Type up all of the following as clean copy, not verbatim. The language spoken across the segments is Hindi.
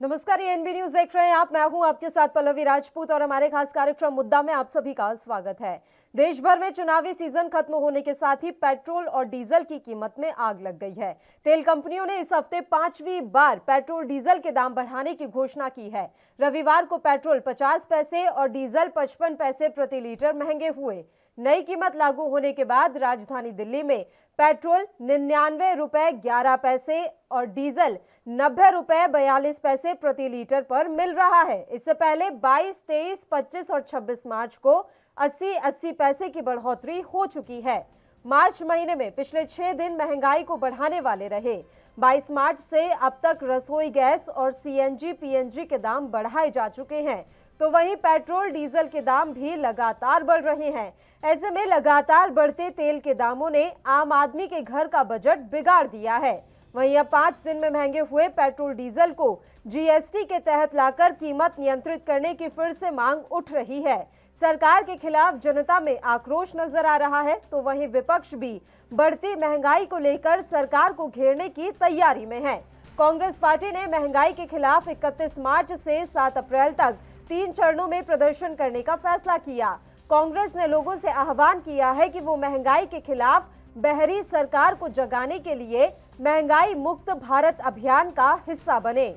नमस्कार, ये एनबी न्यूज देख रहे हैं आप। मैं हूं आपके साथ पल्लवी राजपूत और हमारे खास कार्यक्रम मुद्दा में आप सभी का स्वागत है। देश भर में चुनावी सीजन खत्म होने के साथ ही पेट्रोल और डीजल की कीमत में आग लग गई है। तेल कंपनियों ने इस हफ्ते 5वीं बार पेट्रोल डीजल के दाम बढ़ाने की घोषणा की है। रविवार को पेट्रोल 50 पैसे और डीजल 55 पैसे प्रति लीटर महंगे हुए। नई कीमत लागू होने के बाद राजधानी दिल्ली में पेट्रोल 99 रुपए 11 पैसे और डीजल 90 रुपए 42 पैसे प्रति लीटर पर मिल रहा है। इससे पहले 22, 23, 25 और 26 मार्च को 80 पैसे की बढ़ोतरी हो चुकी है। मार्च महीने में पिछले 6 दिन महंगाई को बढ़ाने वाले रहे। 22 मार्च से अब तक रसोई गैस और सीएनजी, पीएनजी के दाम बढ़ाए जा चुके हैं, तो वहीं पेट्रोल डीजल के दाम भी लगातार बढ़ रहे हैं। ऐसे में लगातार बढ़ते तेल के दामों ने आम आदमी के घर का बजट बिगाड़ दिया है। वहीं अब 5 दिन में महंगे हुए पेट्रोल डीजल को जीएसटी के तहत लाकर कीमत नियंत्रित करने की फिर से मांग उठ रही है। सरकार के खिलाफ जनता में आक्रोश नजर आ रहा है, तो वहीं विपक्ष भी बढ़ती महंगाई को लेकर सरकार को घेरने की तैयारी में है। कांग्रेस पार्टी ने महंगाई के खिलाफ 31 मार्च से 7 अप्रैल तक 3 चरणों में प्रदर्शन करने का फैसला किया। कांग्रेस ने लोगों से आह्वान किया है कि वो महंगाई के खिलाफ बहरी सरकार को जगाने के लिए महंगाई मुक्त भारत अभियान का हिस्सा बने।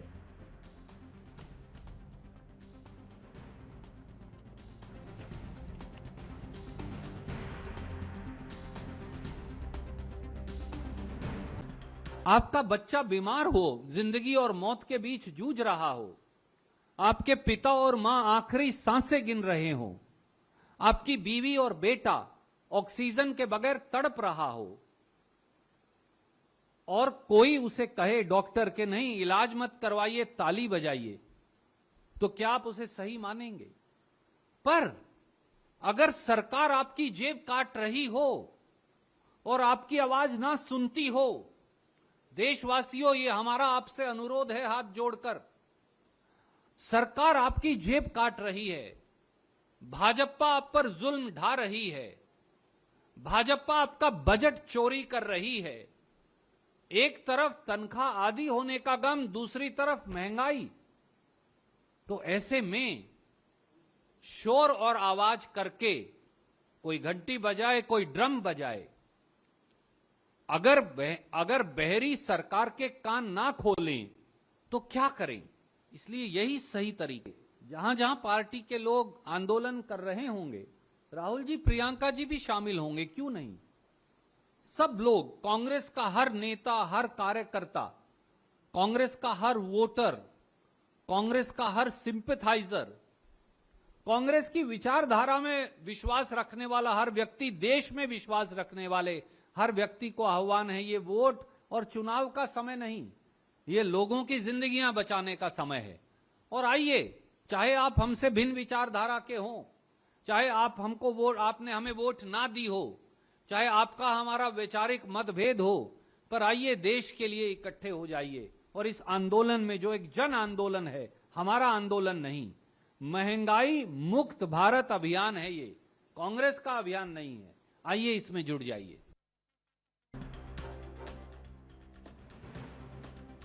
आपका बच्चा बीमार हो, जिंदगी और मौत के बीच जूझ रहा हो, आपके पिता और मां आखिरी सांसें गिन रहे हो, आपकी बीवी और बेटा ऑक्सीजन के बगैर तड़प रहा हो और कोई उसे कहे डॉक्टर के नहीं इलाज मत करवाइए, ताली बजाइए, तो क्या आप उसे सही मानेंगे? पर अगर सरकार आपकी जेब काट रही हो और आपकी आवाज ना सुनती हो, देशवासियों, ये हमारा आपसे अनुरोध है हाथ जोड़कर, सरकार आपकी जेब काट रही है, भाजपा आप पर जुल्म ढा रही है, भाजपा आपका बजट चोरी कर रही है। एक तरफ तनख्वाह आदि होने का गम, दूसरी तरफ महंगाई। तो ऐसे में शोर और आवाज करके कोई घंटी बजाए, कोई ड्रम बजाए, अगर बहरी सरकार के कान ना खोलें तो क्या करें? इसलिए यही सही तरीके, जहां जहां पार्टी के लोग आंदोलन कर रहे होंगे, राहुल जी, प्रियंका जी भी शामिल होंगे, क्यों नहीं? सब लोग, कांग्रेस का हर नेता, हर कार्यकर्ता, कांग्रेस का हर वोटर, कांग्रेस का हर सिंपैथाइजर, कांग्रेस की विचारधारा में विश्वास रखने वाला हर व्यक्ति, देश में विश्वास रखने वाले हर व्यक्ति को आह्वान है, ये वोट और चुनाव का समय नहीं, ये लोगों की जिंदगियां बचाने का समय है। और आइए, चाहे आप हमसे भिन्न विचारधारा के हों, चाहे आपने हमें वोट ना दी हो, चाहे आपका हमारा वैचारिक मतभेद हो, पर आइए देश के लिए इकट्ठे हो जाइए और इस आंदोलन में, जो एक जन आंदोलन है, हमारा आंदोलन नहीं, महंगाई मुक्त भारत अभियान है, ये कांग्रेस का अभियान नहीं है, आइए इसमें जुड़ जाइए।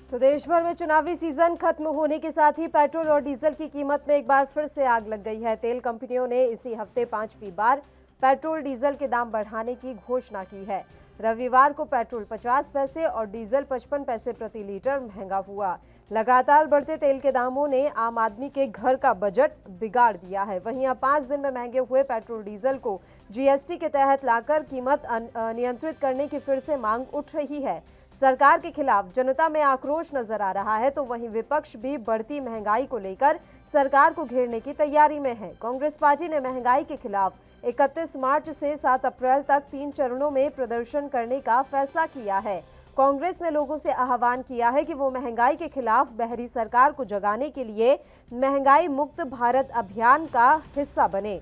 तो देश भर में चुनावी सीजन खत्म होने के साथ ही पेट्रोल और डीजल की कीमत में एक बार फिर से आग लग गई है। तेल कंपनियों ने इसी हफ्ते 5वीं बार पेट्रोल डीजल के दाम बढ़ाने की घोषणा की है। रविवार को पेट्रोल 50 पैसे और डीजल 55 पैसे प्रति लीटर महंगा हुआ। लगातार बढ़ते तेल के दामों ने आम आदमी के घर का बजट बिगाड़ दिया है। वहीं अब 5 दिन में महंगे हुए पेट्रोल डीजल को जीएसटी के तहत लाकर कीमत नियंत्रित करने की फिर से मांग उठ रही है। सरकार के खिलाफ जनता में आक्रोश नजर आ रहा है, तो वहीं विपक्ष भी बढ़ती महंगाई को लेकर सरकार को घेरने की तैयारी में है। कांग्रेस पार्टी ने महंगाई के खिलाफ 31 मार्च से 7 अप्रैल तक 3 चरणों में प्रदर्शन करने का फैसला किया है। कांग्रेस ने लोगों से आह्वान किया है कि वो महंगाई के खिलाफ बहरी सरकार को जगाने के लिए महंगाई मुक्त भारत अभियान का हिस्सा बने।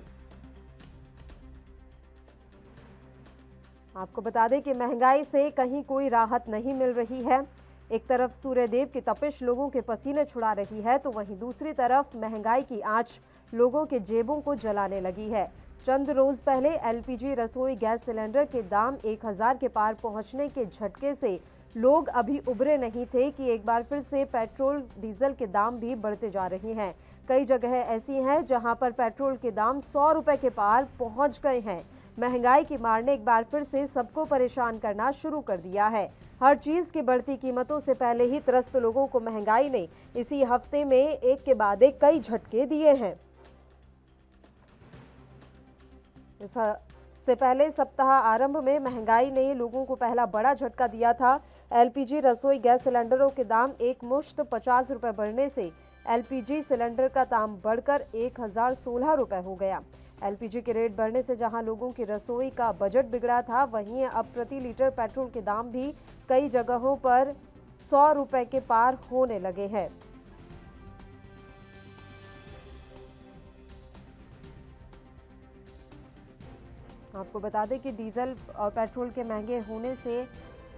आपको बता दें कि महंगाई से कहीं कोई राहत नहीं मिल रही है। एक तरफ सूर्यदेव की तपिश लोगों के पसीने छुड़ा रही है, तो वहीं दूसरी तरफ महंगाई की आंच लोगों के जेबों को जलाने लगी है। चंद रोज पहले एलपीजी रसोई गैस सिलेंडर के दाम 1000 के पार पहुंचने के झटके से लोग अभी उभरे नहीं थे कि एक बार फिर से पेट्रोल डीजल के दाम भी बढ़ते जा रहे हैं। कई जगह ऐसी हैं जहां पर पेट्रोल के दाम 100 रुपए के पार पहुंच गए हैं। महंगाई की मार ने एक बार फिर से सबको परेशान करना शुरू कर दिया है। हर चीज की बढ़ती कीमतों से पहले ही त्रस्त लोगों को महंगाई ने इसी हफ्ते में एक के बाद एक कई झटके दिए हैं। इससे पहले सप्ताह आरंभ में महंगाई ने लोगों को पहला बड़ा झटका दिया था। एलपीजी रसोई गैस सिलेंडरों के दाम एक मुश्त 50 रुपए बढ़ने से एलपीजी सिलेंडर का दाम बढ़कर 1016 रुपए हो गया। एलपीजी के रेट बढ़ने से जहां लोगों की रसोई का बजट बिगड़ा था, वहीं अब प्रति लीटर पेट्रोल के दाम भी कई जगहों पर 100 रुपए के पार होने लगे हैं। आपको बता दें कि डीजल और पेट्रोल के महंगे होने से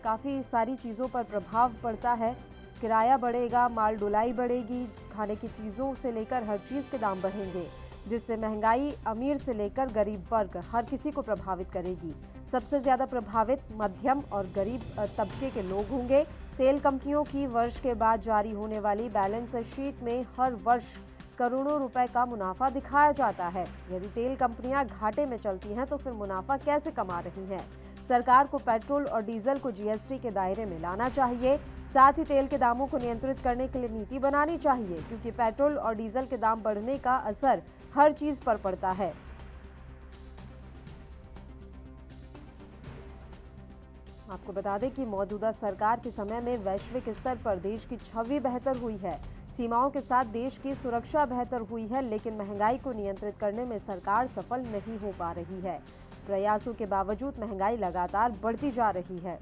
काफ़ी सारी चीज़ों पर प्रभाव पड़ता है। किराया बढ़ेगा, माल ढुलाई बढ़ेगी, खाने की चीज़ों से लेकर हर चीज़ के दाम बढ़ेंगे, जिससे महंगाई अमीर से लेकर गरीब वर्ग हर किसी को प्रभावित करेगी। सबसे ज़्यादा प्रभावित मध्यम और गरीब तबके के लोग होंगे। तेल कंपनियों की वर्ष के बाद जारी होने वाली बैलेंस शीट में हर वर्ष करोड़ों रुपए का मुनाफा दिखाया जाता है। यदि तेल कंपनियां घाटे में चलती हैं तो फिर मुनाफा कैसे कमा रही हैं? सरकार को पेट्रोल और डीजल को जीएसटी के दायरे में लाना चाहिए। साथ ही तेल के दामों को नियंत्रित करने के लिए नीति बनानी चाहिए, क्योंकि पेट्रोल और डीजल के दाम बढ़ने का असर हर चीज पर पड़ता है। आपको बता दें कि मौजूदा सरकार के समय में वैश्विक स्तर पर देश की छवि बेहतर हुई है। सीमाओं के साथ देश की सुरक्षा बेहतर हुई है, लेकिन महंगाई को नियंत्रित करने में सरकार सफल नहीं हो पा रही है। प्रयासों के बावजूद महंगाई लगातार बढ़ती जा रही है।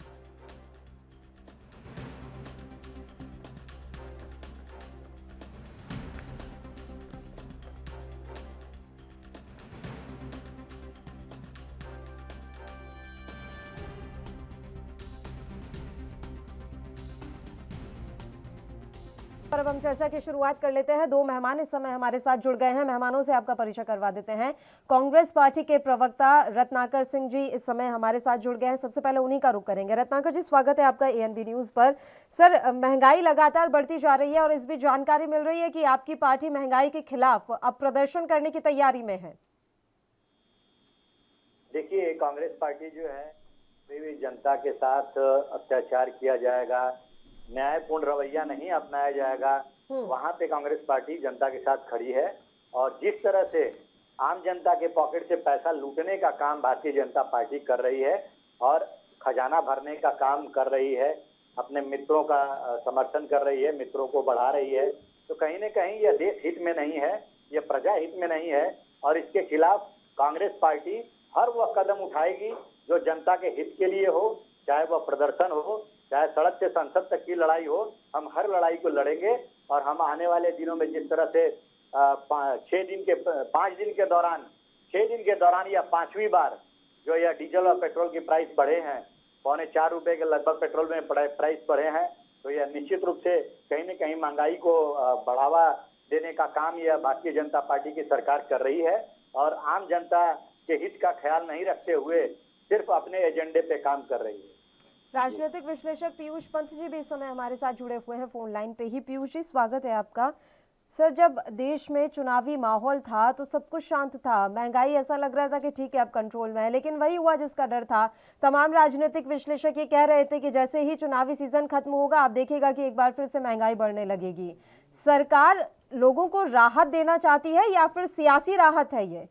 पर अब हम चर्चा की शुरुआत कर लेते हैं। दो मेहमान इस समय हमारे साथ जुड़ गए हैं। मेहमानों से आपका परिचय करवा देते हैं। कांग्रेस पार्टी के प्रवक्ता रत्नाकर सिंह जी इस समय हमारे साथ जुड़ गए हैं। सबसे पहले उन्हीं का रुख करेंगे। रत्नाकर जी, स्वागत है आपका एएनबी न्यूज पर। सर, महंगाई लगातार बढ़ती जा रही है और इस बीच जानकारी मिल रही है कि आपकी पार्टी महंगाई के खिलाफ अब प्रदर्शन करने की तैयारी में है। देखिए, कांग्रेस पार्टी जो है भी जनता के साथ अत्याचार किया जाएगा, न्यायपूर्ण रवैया नहीं अपनाया जाएगा, वहां पे कांग्रेस पार्टी जनता के साथ खड़ी है। और जिस तरह से आम जनता के पॉकेट से पैसा लूटने का काम भारतीय जनता पार्टी कर रही है और खजाना भरने का काम कर रही है, अपने मित्रों का समर्थन कर रही है, मित्रों को बढ़ा रही है, तो कहीं न कहीं यह देश हित में नहीं है, यह प्रजा हित में नहीं है। और इसके खिलाफ कांग्रेस पार्टी हर वह कदम उठाएगी जो जनता के हित के लिए हो, चाहे वह प्रदर्शन हो, चाहे सड़क से संसद तक की लड़ाई हो। हम हर लड़ाई को लड़ेंगे और हम आने वाले दिनों में जिस तरह से 5 दिन के दौरान या 5वीं बार जो यह डीजल और पेट्रोल की प्राइस बढ़े हैं, 3.25 रुपए के लगभग पेट्रोल में प्राइस बढ़े हैं, तो यह निश्चित रूप से कहीं न कहीं महंगाई को बढ़ावा देने का काम यह भारतीय जनता पार्टी की सरकार कर रही है और आम जनता के हित का ख्याल नहीं रखते हुए सिर्फ अपने एजेंडे पे काम कर रही है। राजनीतिक विश्लेषक पीयूष पंत जी भी इस समय हमारे साथ जुड़े हुए हैं फोन लाइन पे ही। पीयूष जी, स्वागत है आपका। सर, जब देश में चुनावी माहौल था तो सब कुछ शांत था, महंगाई ऐसा लग रहा था कि ठीक है अब कंट्रोल में है, लेकिन वही हुआ जिसका डर था। तमाम राजनीतिक विश्लेषक ये कह रहे थे कि जैसे ही चुनावी सीजन खत्म होगा आप देखिएगा कि एक बार फिर से महंगाई बढ़ने लगेगी। सरकार लोगों को राहत देना चाहती है या फिर सियासी राहत है ये?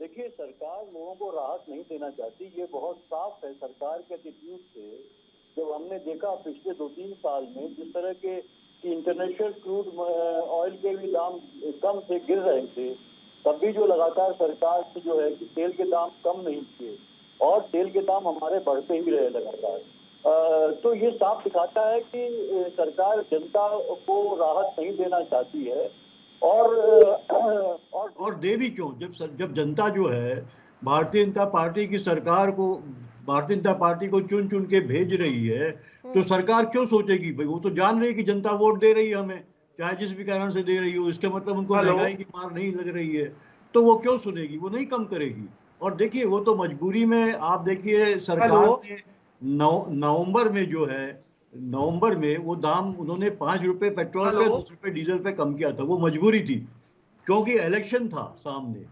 देखिए, सरकार लोगों को राहत नहीं देना चाहती, ये बहुत साफ है सरकार के एटीट्यूड से। जब हमने देखा पिछले 2-3 साल में जिस तरह के इंटरनेशनल क्रूड ऑयल के भी दाम कम से गिर रहे थे, तब भी जो लगातार सरकार से जो है कि तेल के दाम कम नहीं किए और तेल के दाम हमारे बढ़ते ही रहे लगातार। तो ये साफ दिखाता है कि सरकार जनता को राहत नहीं देना चाहती है और दे भी क्यों, जब जनता जो है भारतीय जनता पार्टी की सरकार को, भारतीय जनता पार्टी को चुन चुन के भेज रही है, तो सरकार क्यों सोचेगी? भाई वो तो जान रही है कि जनता वोट दे रही है हमें, चाहे जिस भी कारण से दे रही हो, इसका मतलब उनको महंगाई की मार नहीं लग रही है, तो वो क्यों सुनेगी? वो नहीं कम करेगी। और देखिए, वो तो मजबूरी में, आप देखिए सरकार ने नवंबर में जो है, नवंबर में वो दाम उन्होंने 5 रुपए पेट्रोल पे, 10 रुपए डीजल पे कम किया था। वो मजबूरी थी क्योंकि इलेक्शन था सामने।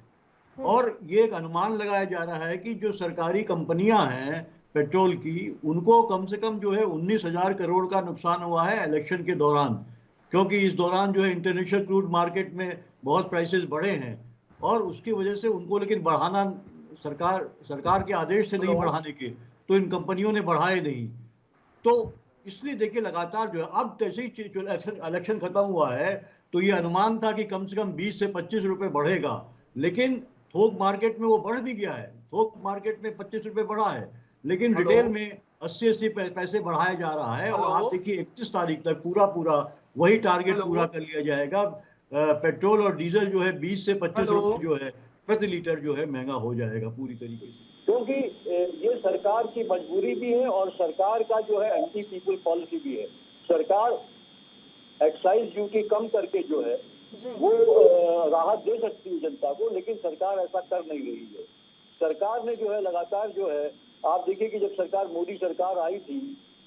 और ये एक अनुमान लगाया जा रहा है कि जो सरकारी कंपनियां हैं पेट्रोल की, उनको कम से कम जो है 19,000 करोड़ का नुकसान हुआ है इलेक्शन के दौरान, क्योंकि इस दौरान जो है इंटरनेशनल क्रूड मार्केट में बहुत प्राइसेस बढ़े हैं और उसकी वजह से उनको, लेकिन बढ़ाना सरकार के आदेश थे नहीं बढ़ाने के, तो इन कंपनियों ने बढ़ाए नहीं। तो इसलिए देखिए लगातार जो है, अब जैसे ही इलेक्शन खत्म हुआ है तो ये अनुमान था कि कम से कम 20 से 25 रुपए बढ़ेगा, लेकिन थोक मार्केट में वो बढ़ भी गया है। थोक मार्केट में 25 रुपए बढ़ा है, लेकिन रिटेल में 80-80 पैसे बढ़ाया जा रहा है। और आप देखिए 31 तारीख तक पूरा वही टारगेट पूरा कर लिया जाएगा। पेट्रोल और डीजल जो है 20 से 25 रुपए जो है प्रति लीटर जो है महंगा हो जाएगा पूरी तरीके से, क्योंकि ये सरकार की मजबूरी भी है और सरकार का जो है एंटी पीपल पॉलिसी भी है। सरकार एक्साइज ड्यूटी कम करके जो है वो राहत दे सकती है जनता को, लेकिन सरकार ऐसा कर नहीं रही है। सरकार ने जो है लगातार जो है, आप देखिए कि जब सरकार मोदी सरकार आई थी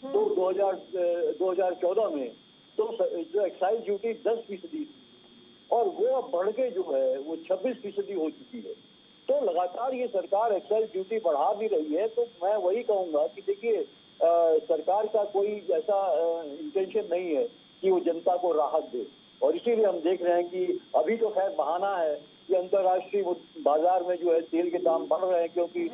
तो 2014 में तो जो एक्साइज ड्यूटी 10% थी और वो अब बढ़ के जो है वो 26% हो चुकी है। तो लगातार ये सरकार एक्साइज ड्यूटी बढ़ा भी रही है। तो मैं वही कहूंगा कि देखिए सरकार का कोई ऐसा इंटेंशन नहीं है कि वो जनता को राहत दे, और इसीलिए हम देख रहे हैं कि अभी तो खैर बहाना है कि अंतर्राष्ट्रीय बाजार में जो है तेल के दाम बढ़ रहे हैं क्योंकि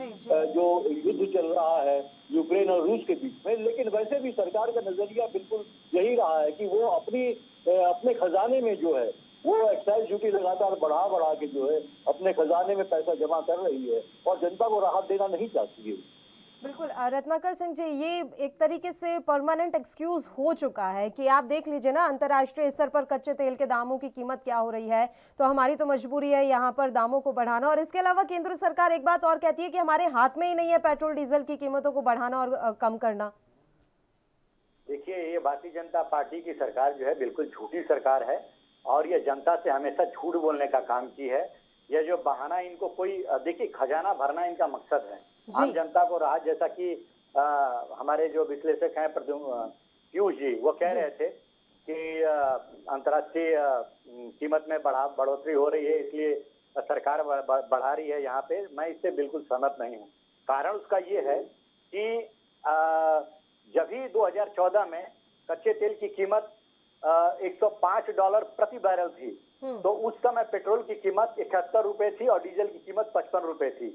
जो युद्ध चल रहा है यूक्रेन और रूस के बीच में। लेकिन वैसे भी सरकार का नजरिया बिल्कुल यही रहा है कि वो अपने खजाने में जो है वो एक्साइज ड्यूटी लगातार बढ़ा के जो है अपने खजाने में पैसा जमा कर रही है और जनता को राहत देना नहीं चाहती है। बिल्कुल रत्नाकर सिंह जी, ये एक तरीके से परमानेंट एक्सक्यूज हो चुका है कि आप देख लीजिए ना, अंतर्राष्ट्रीय स्तर पर कच्चे तेल के दामों की कीमत क्या हो रही है, तो हमारी तो मजबूरी है यहाँ पर दामों को बढ़ाना। और इसके अलावा केंद्र सरकार एक बात और कहती है कि हमारे हाथ में ही नहीं है पेट्रोल डीजल की कीमतों को बढ़ाना और कम करना। देखिए, ये भारतीय जनता पार्टी की सरकार जो है बिल्कुल झूठी सरकार है और ये जनता से हमेशा झूठ बोलने का काम की है। यह जो बहाना इनको कोई, देखिए खजाना भरना इनका मकसद है, आम जनता को राहत। जैसा कि हमारे जो विश्लेषक हैं पीयूष जी, वो कह रहे थे कि अंतर्राष्ट्रीय कीमत में बढ़ोतरी हो रही है इसलिए सरकार बढ़ा रही है यहाँ पे। मैं इससे बिल्कुल सहमत नहीं हूँ। कारण उसका ये है कि जब ही 2014 में कच्चे तेल की कीमत $105 प्रति बैरल थी, तो उस समय पेट्रोल की कीमत 71 रुपए थी और डीजल की कीमत 55 रुपए थी।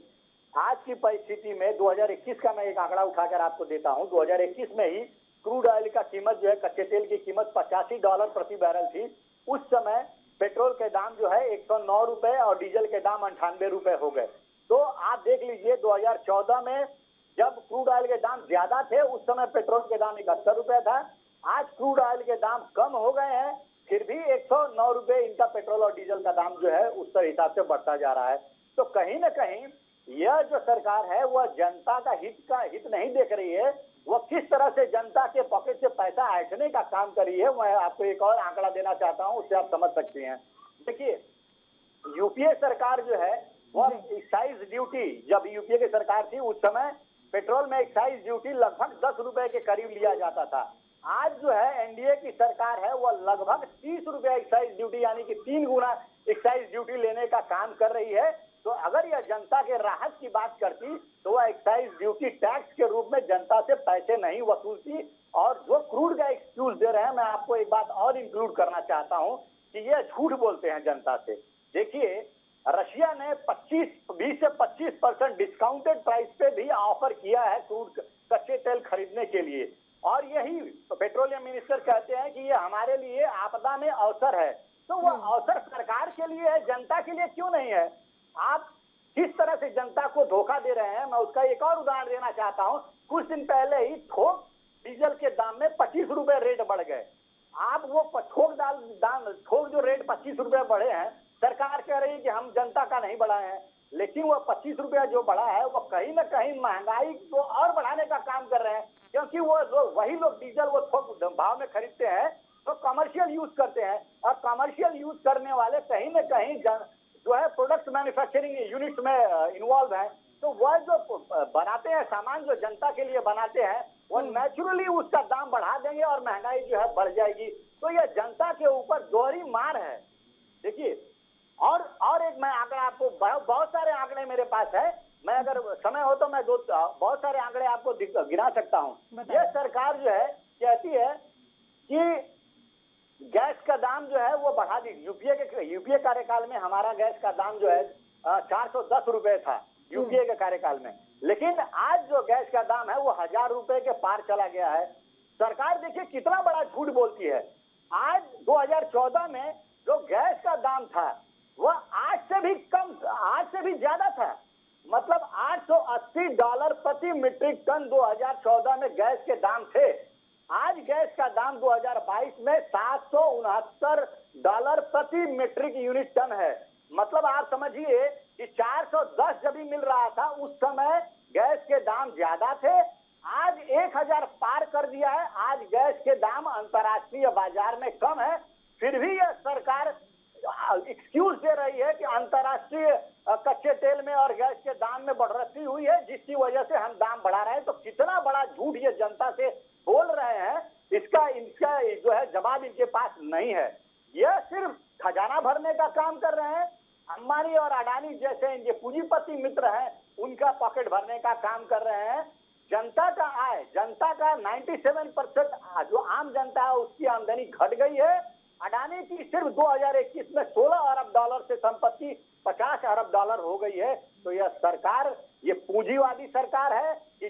आज की परिस्थिति में 2021 का मैं एक आंकड़ा उठाकर आपको देता हूं। 2021 में ही क्रूड ऑयल का कीमत जो है, कच्चे तेल की कीमत $85 प्रति बैरल थी। उस समय पेट्रोल के दाम जो है 109 रुपए और डीजल के दाम 98 रुपए हो गए। तो आप देख लीजिए 2014 में जब क्रूड ऑयल के दाम ज्यादा थे उस समय पेट्रोल के दाम 71 रुपए था। आज क्रूड ऑयल के दाम कम हो गए हैं, फिर भी 109 रुपए इनका पेट्रोल और डीजल का दाम जो है उस हिसाब से बढ़ता जा रहा है। तो कहीं ना कहीं यह जो सरकार है वह जनता का हित नहीं देख रही है। वह किस तरह से जनता के पॉकेट से पैसा ऐंठने का काम कर रही है। मैं आपको एक और आंकड़ा देना चाहता हूं, उससे आप समझ सकते हैं। देखिए, यूपीए सरकार जो है वह एक्साइज ड्यूटी, जब यूपीए की सरकार थी उस समय पेट्रोल में एक्साइज ड्यूटी लगभग 10 रुपए के करीब लिया जाता था। आज जो है एनडीए की सरकार है वह लगभग 30 रुपए एक्साइज ड्यूटी, यानी कि 3 गुना एक्साइज ड्यूटी लेने का काम कर रही है। तो अगर यह जनता के राहत की बात करती तो वह एक्साइज ड्यूटी टैक्स के रूप में जनता से पैसे नहीं वसूलती। और जो क्रूड का एक्सक्यूज दे रहे हैं, मैं आपको एक बात और इंक्लूड करना चाहता हूं कि ये झूठ बोलते हैं जनता से। देखिए, रशिया ने 20 से 25% डिस्काउंटेड प्राइस पे भी ऑफर किया है क्रूड कच्चे तेल खरीदने के लिए, और यही पेट्रोलियम मिनिस्टर कहते हैं कि ये हमारे लिए आपदा में अवसर है। तो वह अवसर सरकार के लिए है, जनता के लिए क्यों नहीं है? आप किस तरह से जनता को धोखा दे रहे हैं, मैं उसका एक और उदाहरण देना चाहता हूं। कुछ दिन पहले ही थोक डीजल के दाम में 25 रुपए रेट बढ़ गए। आप वो थोक जो रेट 25 रुपए बढ़े हैं, सरकार कह रही है कि हम जनता का नहीं बढ़ाए हैं, लेकिन वह 25 रुपया जो बढ़ा है वह कहीं ना कहीं महंगाई को और बढ़ाने का काम कर रहे हैं। क्योंकि वही लोग डीजल वो थोक भाव में खरीदते हैं तो कमर्शियल यूज करते हैं, और कमर्शियल यूज करने वाले कहीं ना कहीं जो है प्रोडक्ट मैन्युफैक्चरिंग यूनिट में इन्वॉल्व है। तो वह जो बनाते हैं सामान जो जनता के लिए बनाते हैं वो नेचुरली उसका दाम बढ़ा देंगे और महंगाई जो है बढ़ जाएगी। तो ये जनता के ऊपर दोहरी मार है। देखिए और एक मैं आंकड़ा आपको बहुत सारे आंकड़े मेरे पास है, मैं अगर समय हो तो मैं बहुत सारे आंकड़े आपको गिना सकता हूँ। ये सरकार जो है कहती है कि गैस का दाम जो है वो बढ़ा दी। यूपीए कार्यकाल में हमारा गैस का दाम जो है 410 रुपए था यूपीए के कार्यकाल में, लेकिन आज जो गैस का दाम है वो 1000 रुपए के पार चला गया है। सरकार देखिए कितना बड़ा झूठ बोलती है। आज 2014 में जो गैस का दाम था वह आज से भी कम, आज से भी ज्यादा था, मतलब $880 प्रति मीट्रिक टन 2014 में गैस के दाम थे। आज गैस का दाम 2022 में $769 प्रति मीट्रिक यूनिट टन है। मतलब आप समझिए कि 410 जब भी मिल रहा था उस समय गैस के दाम ज्यादा थे, आज 1000 पार कर दिया है। आज गैस के दाम अंतर्राष्ट्रीय बाजार में कम है, फिर भी यह सरकार एक्सक्यूज दे रही है कि अंतर्राष्ट्रीय कच्चे तेल में और गैस के दाम में बढ़ोतरी हुई है जिसकी वजह से हम दाम बढ़ा रहे हैं। तो कितना बड़ा झूठ ये जनता से बोल रहे हैं, इसका जो है जवाब इनके पास नहीं है। यह सिर्फ खजाना भरने का काम कर रहे हैं। अंबानी और अडानी जैसे इनके पूंजीपति मित्र हैं उनका पॉकेट भरने का काम कर रहे हैं। जनता का आय, जनता का 97% जो आम जनता है उसकी आमदनी घट गई है। अडानी की सिर्फ 2021 में $16 अरब से संपत्ति $50 अरब हो गई है। तो यह सरकार, ये पूंजीवादी सरकार है कि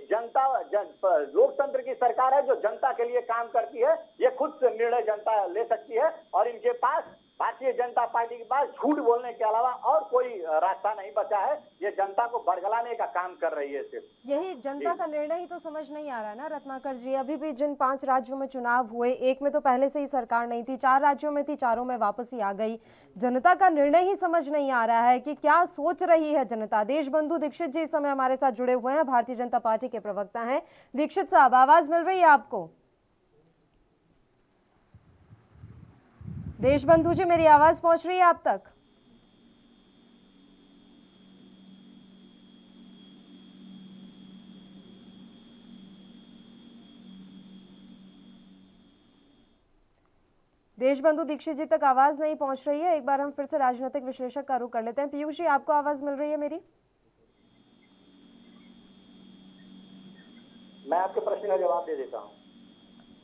लोकतंत्र की सरकार है जो जनता के लिए काम करती है। ये खुद से निर्णय जनता ले सकती है और इनके पास, भारतीय जनता पार्टी के पास झूठ बोलने के अलावा और कोई रास्ता नहीं बचा है। ये जनता को बरगलाने का काम कर रही है सिर्फ। यही जनता का निर्णय ही तो समझ नहीं आ रहा ना रत्नाकर जी। अभी भी जिन 5 राज्यों में चुनाव हुए, एक में तो पहले से ही सरकार नहीं थी, 4 राज्यों में थी, चारों में वापस ही आ गई। जनता का निर्णय ही समझ नहीं आ रहा है कि क्या सोच रही है जनता। देशबंधु दीक्षित जी इस समय हमारे साथ जुड़े हुए हैं, भारतीय जनता पार्टी के प्रवक्ता हैं। दीक्षित साहब, आवाज मिल रही है आपको? देशबंधु जी, मेरी आवाज पहुंच रही है आप तक? देशबंधु दीक्षित जी तक आवाज नहीं पहुंच रही है। एक बार हम फिर से राजनीतिक विश्लेषक का रुख कर लेते हैं। पीयूष जी, आपको आवाज मिल रही है मेरी? मैं आपके प्रश्न का जवाब दे देता हूँ।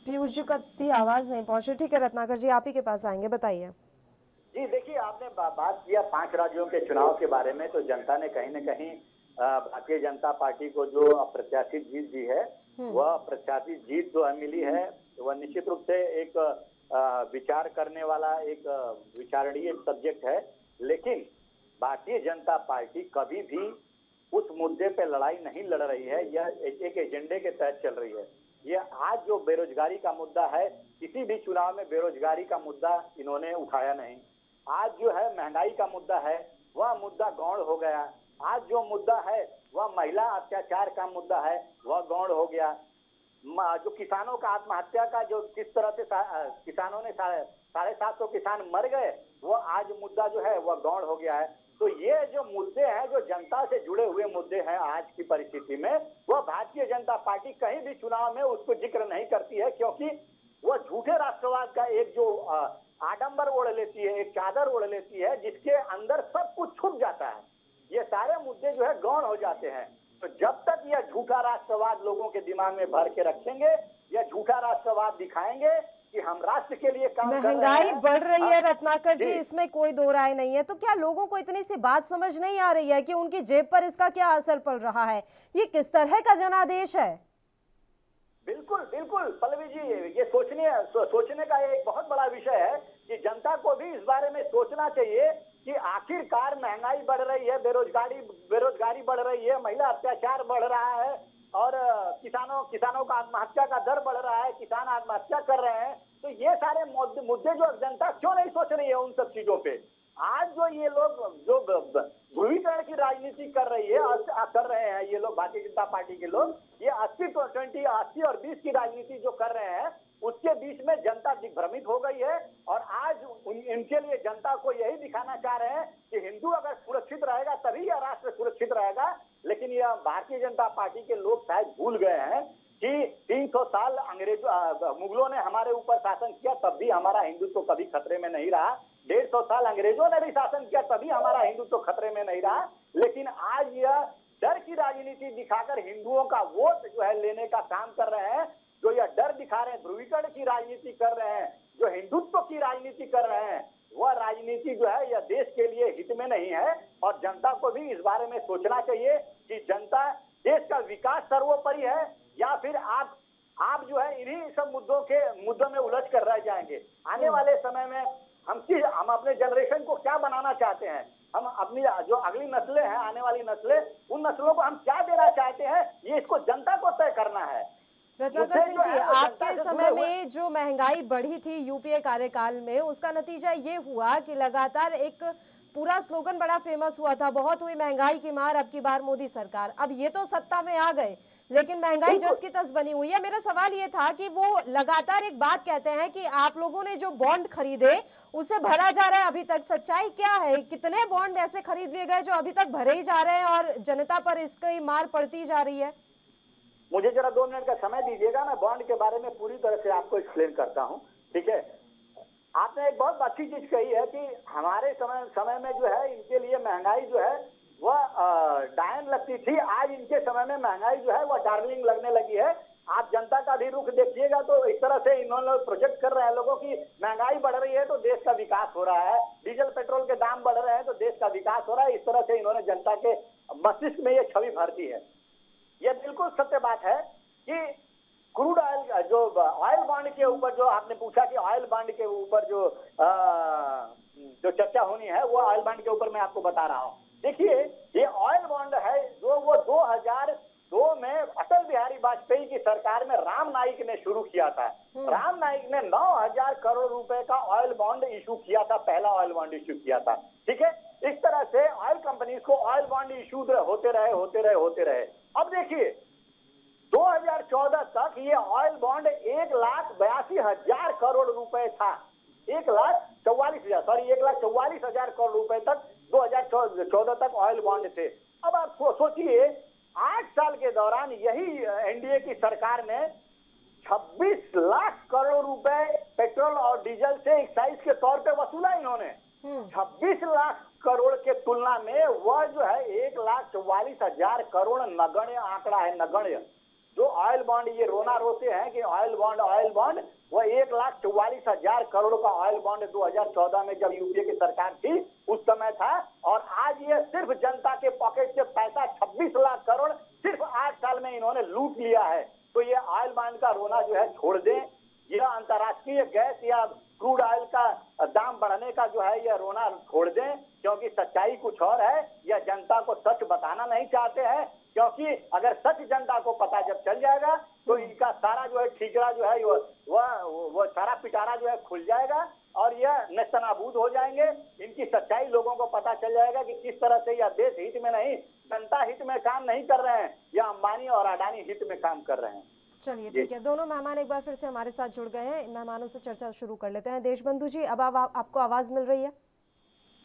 पीयूष जी का भी आवाज नहीं पहुंच रही। ठीक है रत्नाकर जी, आप ही के पास आएंगे, बताइए। जी देखिए, आपने बात किया 5 राज्यों के चुनाव के बारे में, तो जनता ने कहीं न कहीं भारतीय जनता पार्टी को जो अप्रत्याशित जीत दी है, वह अप्रत्याशित जीत जो मिली है वह निश्चित रूप से एक विचार करने वाला, एक विचारणीय सब्जेक्ट है। लेकिन भारतीय जनता पार्टी कभी भी उस मुद्दे पे लड़ाई नहीं लड़ रही है। यह एक एजेंडे के तहत चल रही है। ये आज जो बेरोजगारी का मुद्दा है, किसी भी चुनाव में बेरोजगारी का मुद्दा इन्होंने उठाया नहीं। आज जो है महंगाई का मुद्दा है, वह मुद्दा गौण हो गया। आज जो मुद्दा है वह महिला अत्याचार का मुद्दा है, वह गौण हो गया। जो किसानों का आत्महत्या का जो किस तरह से किसानों ने 750 किसान मर गए, वो आज मुद्दा जो है वह गौण हो गया है। तो ये जो मुद्दे हैं, जो जनता से जुड़े हुए मुद्दे हैं आज की परिस्थिति में, वह भारतीय जनता पार्टी कहीं भी चुनाव में उसको जिक्र नहीं करती है, क्योंकि वह झूठे राष्ट्रवाद का एक जो आडंबर ओढ़ लेती है, एक चादर ओढ़ लेती है जिसके अंदर सब कुछ छुप जाता है। ये सारे मुद्दे जो है गौण हो जाते हैं। तो जब तक यह झूठा राष्ट्रवाद लोगों के दिमाग में भर के रखेंगे, यह झूठा राष्ट्रवाद दिखाएंगे कि हम राष्ट्र के लिए काम कर रहे हैं। महंगाई बढ़ रही है रत्नाकर जी, इसमें कोई दो राय नहीं है। तो क्या लोगों को इतनी सी बात समझ नहीं आ रही है कि उनकी जेब पर इसका क्या असर पड़ रहा है? ये किस तरह का जनादेश है? बिल्कुल बिल्कुल पल्लवी जी, ये सोचने का एक बहुत बड़ा विषय है कि जनता को भी इस बारे में सोचना चाहिए कि आखिरकार महंगाई बढ़ रही है, बेरोजगारी बढ़ रही है, महिला अत्याचार बढ़ रहा है और किसानों का आत्महत्या का दर बढ़ रहा है, किसान आत्महत्या कर रहे हैं। तो ये सारे मुद्दे जो जनता क्यों नहीं सोच रही है उन सब चीजों पे? आज जो ये लोग जो ध्रुवीकरण की राजनीति कर रहे हैं ये लोग, भारतीय जनता पार्टी के लोग, ये 80 और 20 की राजनीति जो कर रहे हैं, उसके बीच में जनता दिग्भ्रमित हो गई है। और आज इनके लिए जनता को यही दिखाना चाह रहे हैं कि हिंदू अगर सुरक्षित रहेगा तभी यह राष्ट्र सुरक्षित रहेगा। लेकिन यह भारतीय जनता पार्टी के लोग शायद भूल गए हैं कि 300 साल मुगलों ने हमारे ऊपर शासन किया, तब भी हमारा हिंदुत्व कभी खतरे में नहीं रहा। 150 साल अंग्रेजों ने भी शासन किया, तभी हमारा हिंदुत्व खतरे में नहीं रहा। लेकिन आज यह डर की राजनीति दिखाकर हिंदुओं का वोट जो है लेने का काम कर रहे हैं। जो यह डर दिखा रहे हैं, ध्रुवीकरण की राजनीति कर रहे हैं, जो हिंदुत्व की राजनीति कर रहे हैं, वह राजनीति जो है यह देश के लिए हित में नहीं है। और जनता को भी इस बारे में सोचना चाहिए कि जनता देश का विकास सर्वोपरि है या फिर आप जो है इन्हीं सब मुद्दों में उलझ कर रह जाएंगे। आने वाले समय में हम अपने जनरेशन को क्या बनाना चाहते हैं, हम अपनी जो अगली नस्लें हैं, आने वाली नस्लें, उन नस्लों को हम क्या देना चाहते हैं, ये इसको जनता को तय करना है। रत्नाकर सिंह जी, आपके समय में जो महंगाई बढ़ी थी यूपीए कार्यकाल में, उसका नतीजा ये हुआ कि लगातार एक पूरा स्लोगन बड़ा फेमस हुआ था, बहुत हुई महंगाई की मार अब की बार मोदी सरकार। अब ये तो सत्ता में आ गए लेकिन महंगाई जस की तस बनी हुई है। मेरा सवाल ये था कि वो लगातार एक बात कहते हैं कि आप लोगों ने जो बॉन्ड खरीदे उसे भरा जा रहा है, अभी तक सच्चाई क्या है? कितने बॉन्ड ऐसे खरीद लिए गए जो अभी तक भरे ही जा रहे हैं और जनता पर इसकी मार पड़ती जा रही है? मुझे जरा 2 मिनट का समय दीजिएगा, मैं बॉन्ड के बारे में पूरी तरह से आपको एक्सप्लेन करता हूं। ठीक है, आपने एक बहुत अच्छी चीज कही है कि हमारे समय में जो है इनके लिए महंगाई जो है वह डायन लगती थी। आज इनके समय में महंगाई जो है वह डार्लिंग लगने लगी है। आप जनता का भी रुख देखिएगा तो इस तरह से इन्होंने प्रोजेक्ट कर रहे हैं लोगों की महंगाई बढ़ रही है तो देश का विकास हो रहा है, डीजल पेट्रोल के दाम बढ़ रहे हैं तो देश का विकास हो रहा है। इस तरह से इन्होंने जनता के मस्तिष्क में ये छवि भर दी है। यह बिल्कुल सत्य बात है कि क्रूड ऑयल जो ऑयल बॉन्ड के ऊपर जो आपने पूछा कि ऑयल बॉन्ड के ऊपर जो चर्चा होनी है वो ऑयल बॉन्ड के ऊपर मैं आपको बता रहा हूँ। देखिए, ये ऑयल बॉन्ड है जो वो 2002 में अटल बिहारी वाजपेयी की सरकार में राम नाईक ने शुरू किया था। राम नाईक ने 9,000 करोड़ रुपए का ऑयल बॉन्ड इशू किया था, पहला ऑयल बॉन्ड इशू किया था। ठीक है, इस तरह से ऑयल कंपनीज को ऑयल बॉन्ड इशू होते रहे। अब देखिए 2014 तक ये ऑयल बॉन्ड 1,82,000 करोड़ रुपए था। 1,44,000 करोड़ रुपए तक 2014 तक ऑयल बॉन्ड थे। अब आप सोचिए 8 साल के दौरान यही एनडीए की सरकार ने 26 लाख करोड़ रुपए पेट्रोल और डीजल से एक्साइज के तौर पे वसूला। इन्होंने 26 लाख करोड़ के तुलना में वह जो है 1,44,000 करोड़ नगण्य आंकड़ा है, नगण्य। जो ऑयल बॉन्ड ये रोना रोते हैं कि ऑयल बॉन्ड वह 1,44,000 करोड़ का ऑयल बॉन्ड 2014 में जब यूपीए की सरकार थी उस समय था। और आज ये सिर्फ जनता के पॉकेट से पैसा 26 लाख करोड़ सिर्फ 8 साल में इन्होंने लूट लिया है। तो ये ऑयल बॉन्ड का रोना जो है छोड़ दें। यह अंतर्राष्ट्रीय गैस या क्रूड ऑयल का दाम बढ़ने का जो है यह रोना छोड़ दें, क्योंकि सच्चाई कुछ और है। यह जनता को सच बताना नहीं चाहते हैं, क्योंकि अगर सच जनता को पता जब चल जाएगा तो इनका सारा जो है ठीकरा जो है वो सारा पिटारा जो है खुल जाएगा और यह नेस्तनाबूद हो जाएंगे। इनकी सच्चाई लोगों को पता चल जाएगा कि किस तरह से यह देश हित में नहीं, जनता हित में काम नहीं कर रहे हैं, यह अंबानी और अडानी हित में काम कर रहे हैं। चलिए ठीक है, दोनों मेहमान एक बार फिर से हमारे साथ जुड़ गए हैं। मेहमानों से चर्चा शुरू कर लेते हैं। देशबंधु जी, अब आपको आवाज मिल रही है?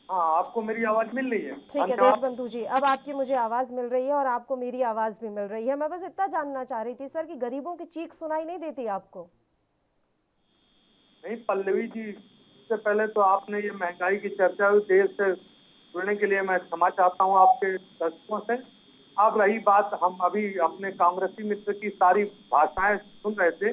हाँ, आपको मेरी आवाज मिल रही है? ठीक है देशबंधु जी, अब आपकी मुझे आवाज मिल रही है और आपको मेरी आवाज भी मिल रही है। मैं बस इतना जानना चाह रही थी सर कि गरीबों की चीख सुनाई नहीं देती आपको? नहीं पल्लवी जी, इससे पहले तो आपने ये महंगाई की चर्चा देश से जुड़ने के लिए मैं क्षमा चाहता हूँ आपके दर्शकों से। अब रही बात, हम अभी अपने कांग्रेसी मित्र की सारी भाषाएं सुन रहे थे।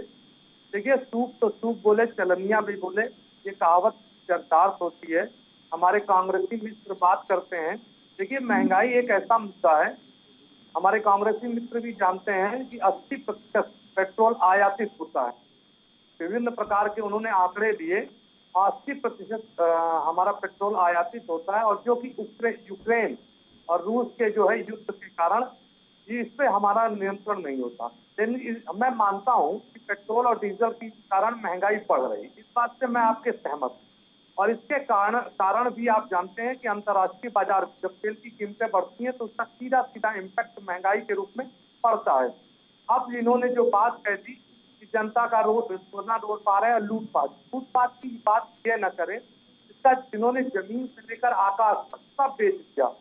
देखिए, सूप तो सूप बोले, चलनिया भी बोले, ये कहावत चरितार्थ होती है। हमारे कांग्रेसी मित्र बात करते हैं। देखिए, महंगाई एक ऐसा मुद्दा है, हमारे कांग्रेसी मित्र भी जानते हैं कि 80% पेट्रोल आयातित होता है। विभिन्न प्रकार के उन्होंने आंकड़े दिए, 80% हमारा पेट्रोल आयातित होता है और जो कि यूक्रेन और रूस के जो है युद्ध के कारण इस पे हमारा नियंत्रण नहीं होता। लेकिन मैं मानता हूं कि पेट्रोल और डीजल के कारण महंगाई बढ़ रही है, इस बात से मैं आपके सहमत हूँ। और इसके कारण भी आप जानते हैं कि अंतर्राष्ट्रीय बाजार जब तेल की कीमतें बढ़ती हैं तो उसका सीधा सीधा इम्पैक्ट महंगाई के रूप में पड़ता है। अब इन्होंने जो बात कह दी कि जनता का रोड सोना रोड पा रहे हैं। लूटपाट की बात ये न करें, इसका जिन्होंने जमीन से लेकर आकाश तक सब बेच दिया।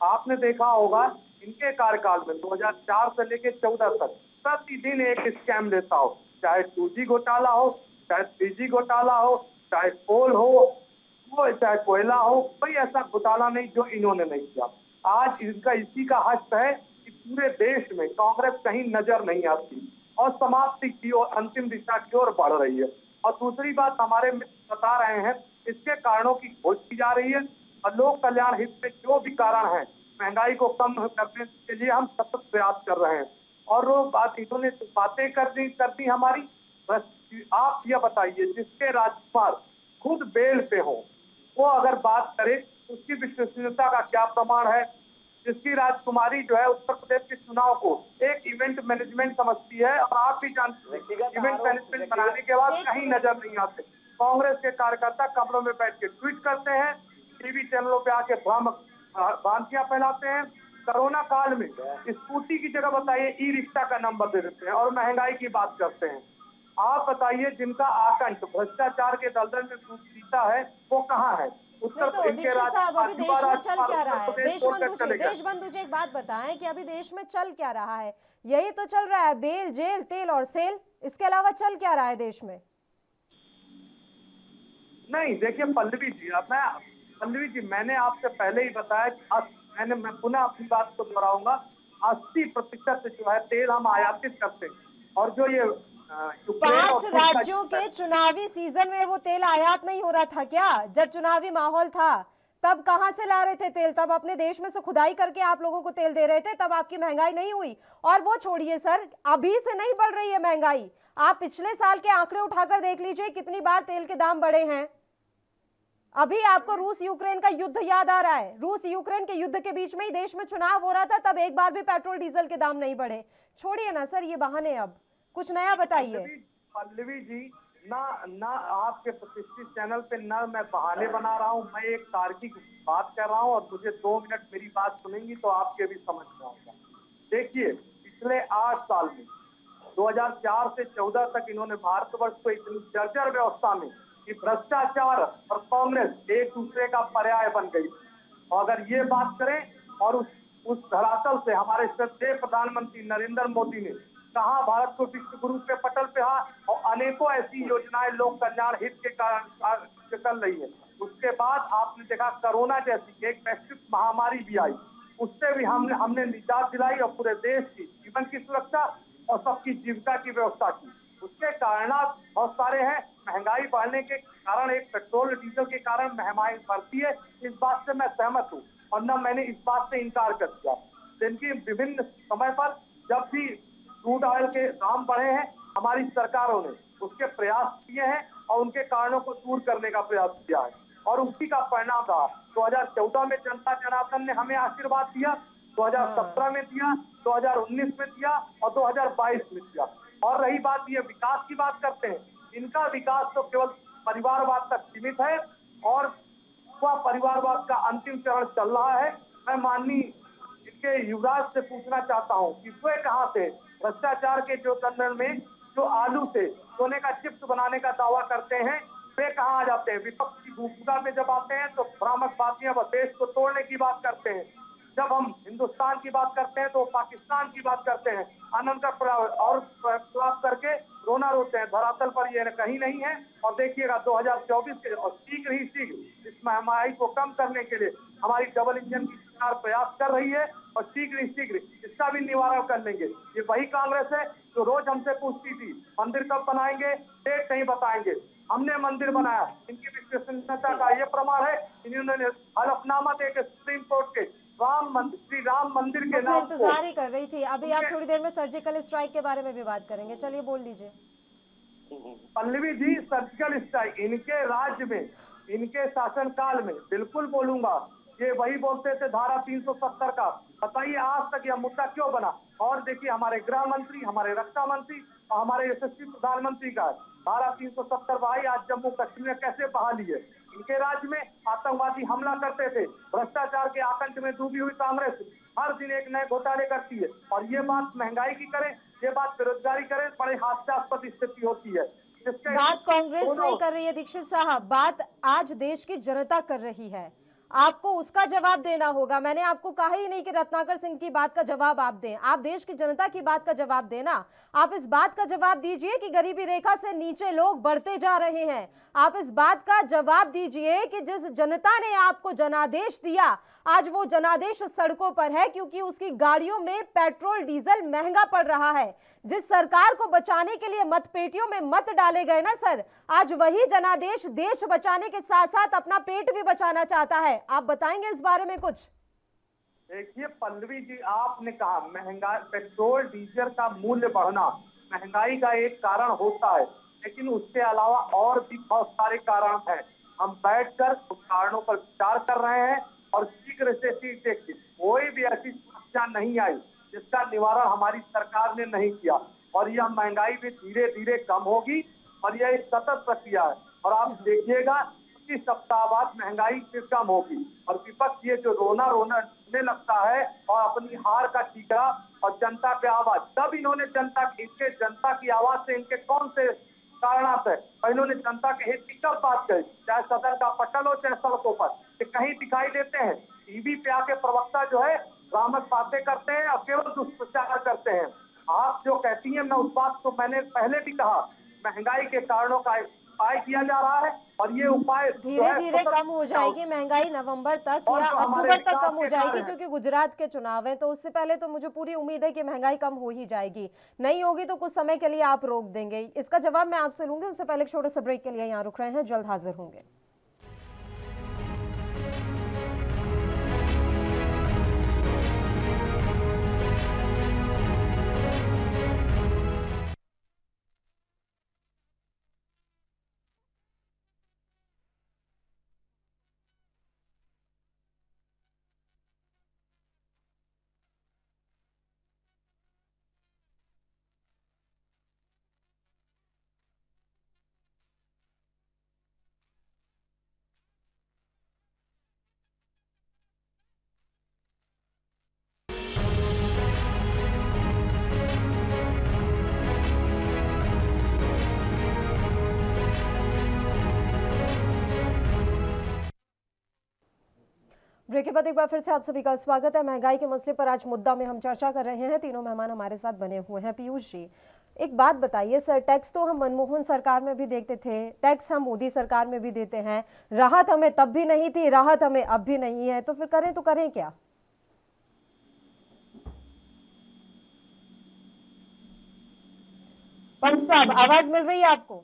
आपने देखा होगा इनके कार्यकाल में 2004 से लेकर 14 तक प्रतिदिन एक स्कैम लेता हो, चाहे 2G घोटाला हो, चाहे 3G घोटाला हो, चाहे कोल हो, चाहे कोयला हो, कोई ऐसा घोटाला नहीं जो इन्होंने नहीं किया। आज इनका इसी का हस्त है कि पूरे देश में कांग्रेस कहीं नजर नहीं आती और समाप्ति की और अंतिम दिशा की ओर बढ़ रही है। और दूसरी बात हमारे मित्र बता रहे हैं, इसके कारणों की खोज की जा रही है और लोक कल्याण हित में जो भी कारण है, महंगाई को कम करने के लिए हम सतत प्रयास कर रहे हैं। और वो बात इन्होंने बातें कर दी हमारी। आप ये बताइए, जिसके राजकुमार खुद बेल पे हो वो अगर बात करे उसकी विश्वसनीयता का क्या प्रमाण है? जिसकी राजकुमारी जो है उत्तर प्रदेश के चुनाव को एक इवेंट मैनेजमेंट समझती है, और आप भी जानते हैं इवेंट मैनेजमेंट बनाने के बाद कहीं नजर नहीं आते। कांग्रेस के कार्यकर्ता कमरों में बैठ के ट्वीट करते हैं, टीवी चैनलों पे आके भ्रांतियां फैलाते हैं। कोरोना काल में स्कूटी की जगह बताइए ई रिक्शा का नंबर दे देते हैं और महंगाई की बात करते हैं। आप बताइए, जिनका आकंठ भ्रष्टाचार के दलदल में डूब जीता है वो कहाँ है? नहीं तो दीक्षित साहब, अभी देश में चल क्या रहा है? देशबंधु जी एक बात बताएं कि अभी देश में चल क्या रहा है? यही तो चल रहा है, बेल, जेल, तेल और सेल। इसके अलावा चल क्या रहा है देश में? नहीं देखिए पल्लवी जी, मैंने आपसे पहले ही बताया, मैं पुनः अपनी बात को दोहराऊंगा, 80% जो है तेल हम आयातित करते हैं। और जो ये 5 राज्यों के चुनावी सीजन में वो तेल आयात नहीं हो रहा था क्या? जब चुनावी माहौल था तब कहां से ला रहे थे तेल? तब अपने देश में से खुदाई करके आप लोगों को तेल दे रहे थे, तब आपकी महंगाई नहीं हुई। और वो छोड़िए सर, अभी से नहीं बढ़ रही है महंगाई। आप पिछले साल के आंकड़े उठाकर देख लीजिए कितनी बार तेल के दाम बढ़े हैं। अभी आपको रूस यूक्रेन का युद्ध याद आ रहा है। रूस यूक्रेन के युद्ध के बीच में ही देश में चुनाव हो रहा था, तब एक बार भी पेट्रोल डीजल के दाम नहीं बढ़े। छोड़िए ना सर ये बहाने, अब कुछ नया बताइए। पल्लवी जी, ना आपके प्रतिष्ठित चैनल पे ना मैं बहाने बना रहा हूँ, मैं एक तार्किक बात कर रहा हूँ और मुझे 2 मिनट मेरी बात सुनेंगी तो आपके भी समझ में आएगा। देखिए, पिछले 8 साल में 2004 से 14 तक इन्होंने भारतवर्ष को इतनी जर्जर व्यवस्था में कि भ्रष्टाचार और कांग्रेस एक दूसरे का पर्याय बन गई। और अगर ये बात करें और उस धरातल से हमारे श्रद्धेय प्रधानमंत्री नरेंद्र मोदी ने कहा भारत को विश्व गुरु के पटल पे और अनेकों ऐसी योजनाएं लोक कल्याण हित के कारण चल रही है। उसके बाद आपने देखा कोरोना जैसी एक वैश्विक महामारी भी आई, उससे भी हमने निजात दिलाई और पूरे देश की जीवन की सुरक्षा और सबकी जीविका की व्यवस्था की। उसके कारण बहुत सारे हैं। महंगाई बढ़ने के कारण, एक पेट्रोल डीजल के कारण महंगाई बढ़ती है, इस बात से मैं सहमत हूँ और न मैंने इस बात से इनकार कर दिया। जिनकी विभिन्न समय पर जब भी क्रूड ऑयल के दाम बढ़े हैं, हमारी सरकारों ने उसके प्रयास किए हैं और उनके कारणों को दूर करने का प्रयास किया है और उसी का परिणाम रहा। 2014 में जनता जनार्दन ने हमें आशीर्वाद दिया, 2017 में दिया, 2019 में दिया और 2022 में दिया। और रही बात, ये विकास की बात करते हैं, इनका विकास तो केवल परिवारवाद तक सीमित है और वह परिवारवाद का अंतिम चरण चल रहा है। मैं माननीय इनके युवराज से पूछना चाहता हूं कि वे कहां थे? भ्रष्टाचार के जो दलदल में जो आलू से सोने का चिप्स बनाने का दावा करते हैं, वे कहां आ जाते हैं? विपक्ष की भूमिका में जब आते हैं तो भ्रामक बातें व देश को तोड़ने की बात करते हैं। जब हम हिंदुस्तान की बात करते हैं तो पाकिस्तान की बात करते हैं। आनंद का और प्रयास करके रोना रोते हैं। धरातल पर ये कहीं नहीं है। और देखिएगा 2024 के और शीघ्र इस महामारी को कम करने के लिए हमारी डबल इंजन की सरकार प्रयास कर रही है और शीघ्र इसका भी निवारण कर लेंगे। ये वही कांग्रेस है जो रोज हमसे पूछती थी मंदिर कब बनाएंगे, डेट नहीं बताएंगे। हमने मंदिर बनाया। इनकी विश्वसनीयता का ये प्रमाण है, इन्होंने हलफनामा दे के सुप्रीम कोर्ट के श्री राम मंदिर के नाम को इंतजार ही कर रही थी। अभी आप थोड़ी देर में सर्जिकल स्ट्राइक के बारे में भी बात करेंगे, चलिए बोल लीजिए। पल्लवी जी, सर्जिकल स्ट्राइक इनके राज्य में, इनके शासनकाल में बिल्कुल बोलूंगा। ये वही बोलते थे धारा 370 का। बताइए आज तक यह मुद्दा क्यों बना? और देखिए हमारे गृह मंत्री, हमारे रक्षा मंत्री और हमारे यशस्वी प्रधानमंत्री का धारा 370 भाई आज जम्मू कश्मीर में कैसे बहाली है। इनके राज्य में आतंकवादी हमला करते थे, भ्रष्टाचार के आतंक में डूबी हुई कांग्रेस हर दिन एक नए घोटाले करती है। और ये बात महंगाई की करें, ये बात बेरोजगारी करें, बड़े हास्यास्पद स्थिति होती है। बात कांग्रेस नहीं कर रही है दीक्षित साहब, बात आज देश की जनता कर रही है। आपको उसका जवाब देना होगा। मैंने आपको कहा ही नहीं कि रत्नाकर सिंह की बात का जवाब आप दें, आप देश की जनता की बात का जवाब देना। आप इस बात का जवाब दीजिए कि गरीबी रेखा से नीचे लोग बढ़ते जा रहे हैं। आप इस बात का जवाब दीजिए कि जिस जनता ने आपको जनादेश दिया, आज वो जनादेश सड़कों पर है क्योंकि उसकी गाड़ियों में पेट्रोल डीजल महंगा पड़ रहा है। जिस सरकार को बचाने के लिए मतपेटियों में मत डाले गए ना सर, आज वही जनादेश देश बचाने के साथ साथ अपना पेट भी बचाना चाहता है। आप बताएंगे इस बारे में कुछ? देखिए पल्लवी जी, आपने कहा महंगाई, पेट्रोल डीजल का मूल्य बढ़ना महंगाई का एक कारण होता है, लेकिन उसके अलावा और भी बहुत सारे कारण हैं। हम बैठकर उन कारणों पर विचार कर रहे हैं और शीघ्र से शीघ्र कोई भी ऐसी समस्या नहीं आई जिसका निवारण हमारी सरकार ने नहीं किया। और यह महंगाई भी धीरे धीरे कम होगी और यह एक सतत प्रक्रिया है। और आप देखिएगा 25 सप्ताह बाद महंगाई फिर कम होगी और विपक्ष ये जो रोने लगता है और अपनी हार का टीका और जनता पे आवाज, तब इन्होंने जनता की आवाज से इनके कौन से कारणात है? इन्होंने जनता के हित की कब बात करी, चाहे सदन का पटल हो चाहे सड़कों पर, कि कहीं दिखाई देते हैं? टीवी पे आके प्रवक्ता जो है भ्रामक बातें करते हैं और केवल दुष्प्रचार करते हैं। आप जो कहती हैं, मैं उस बात को मैंने पहले भी कहा, महंगाई के कारणों का उपाय किया जा रहा है और ये उपाय धीरे धीरे कम हो जाएगी महंगाई, नवंबर तक या अक्टूबर तक कम हो जाएगी, क्योंकि गुजरात के चुनाव है। तो उससे पहले तो मुझे पूरी उम्मीद है कि महंगाई कम हो ही जाएगी। नहीं होगी तो कुछ समय के लिए आप रोक देंगे। इसका जवाब मैं आपसे लूंगी, उससे पहले एक छोटे से ब्रेक के लिए यहाँ रुक रहे हैं, जल्द हाजिर होंगे। ब्रेक के बाद एक बार फिर से आप सभी का स्वागत है। महंगाई के मसले पर आज मुद्दा में हम चर्चा कर रहे हैं। तीनों मेहमान हमारे साथ बने हुए हैं। पीयूष जी, एक बात बताइए सर, टैक्स तो हम मनमोहन सरकार में भी देखते थे, टैक्स हम मोदी सरकार में भी देते हैं, राहत हमें तब भी नहीं थी, राहत हमें अब भी नहीं है, तो फिर करें तो करें क्या? पंत साहब, आवाज मिल रही है आपको?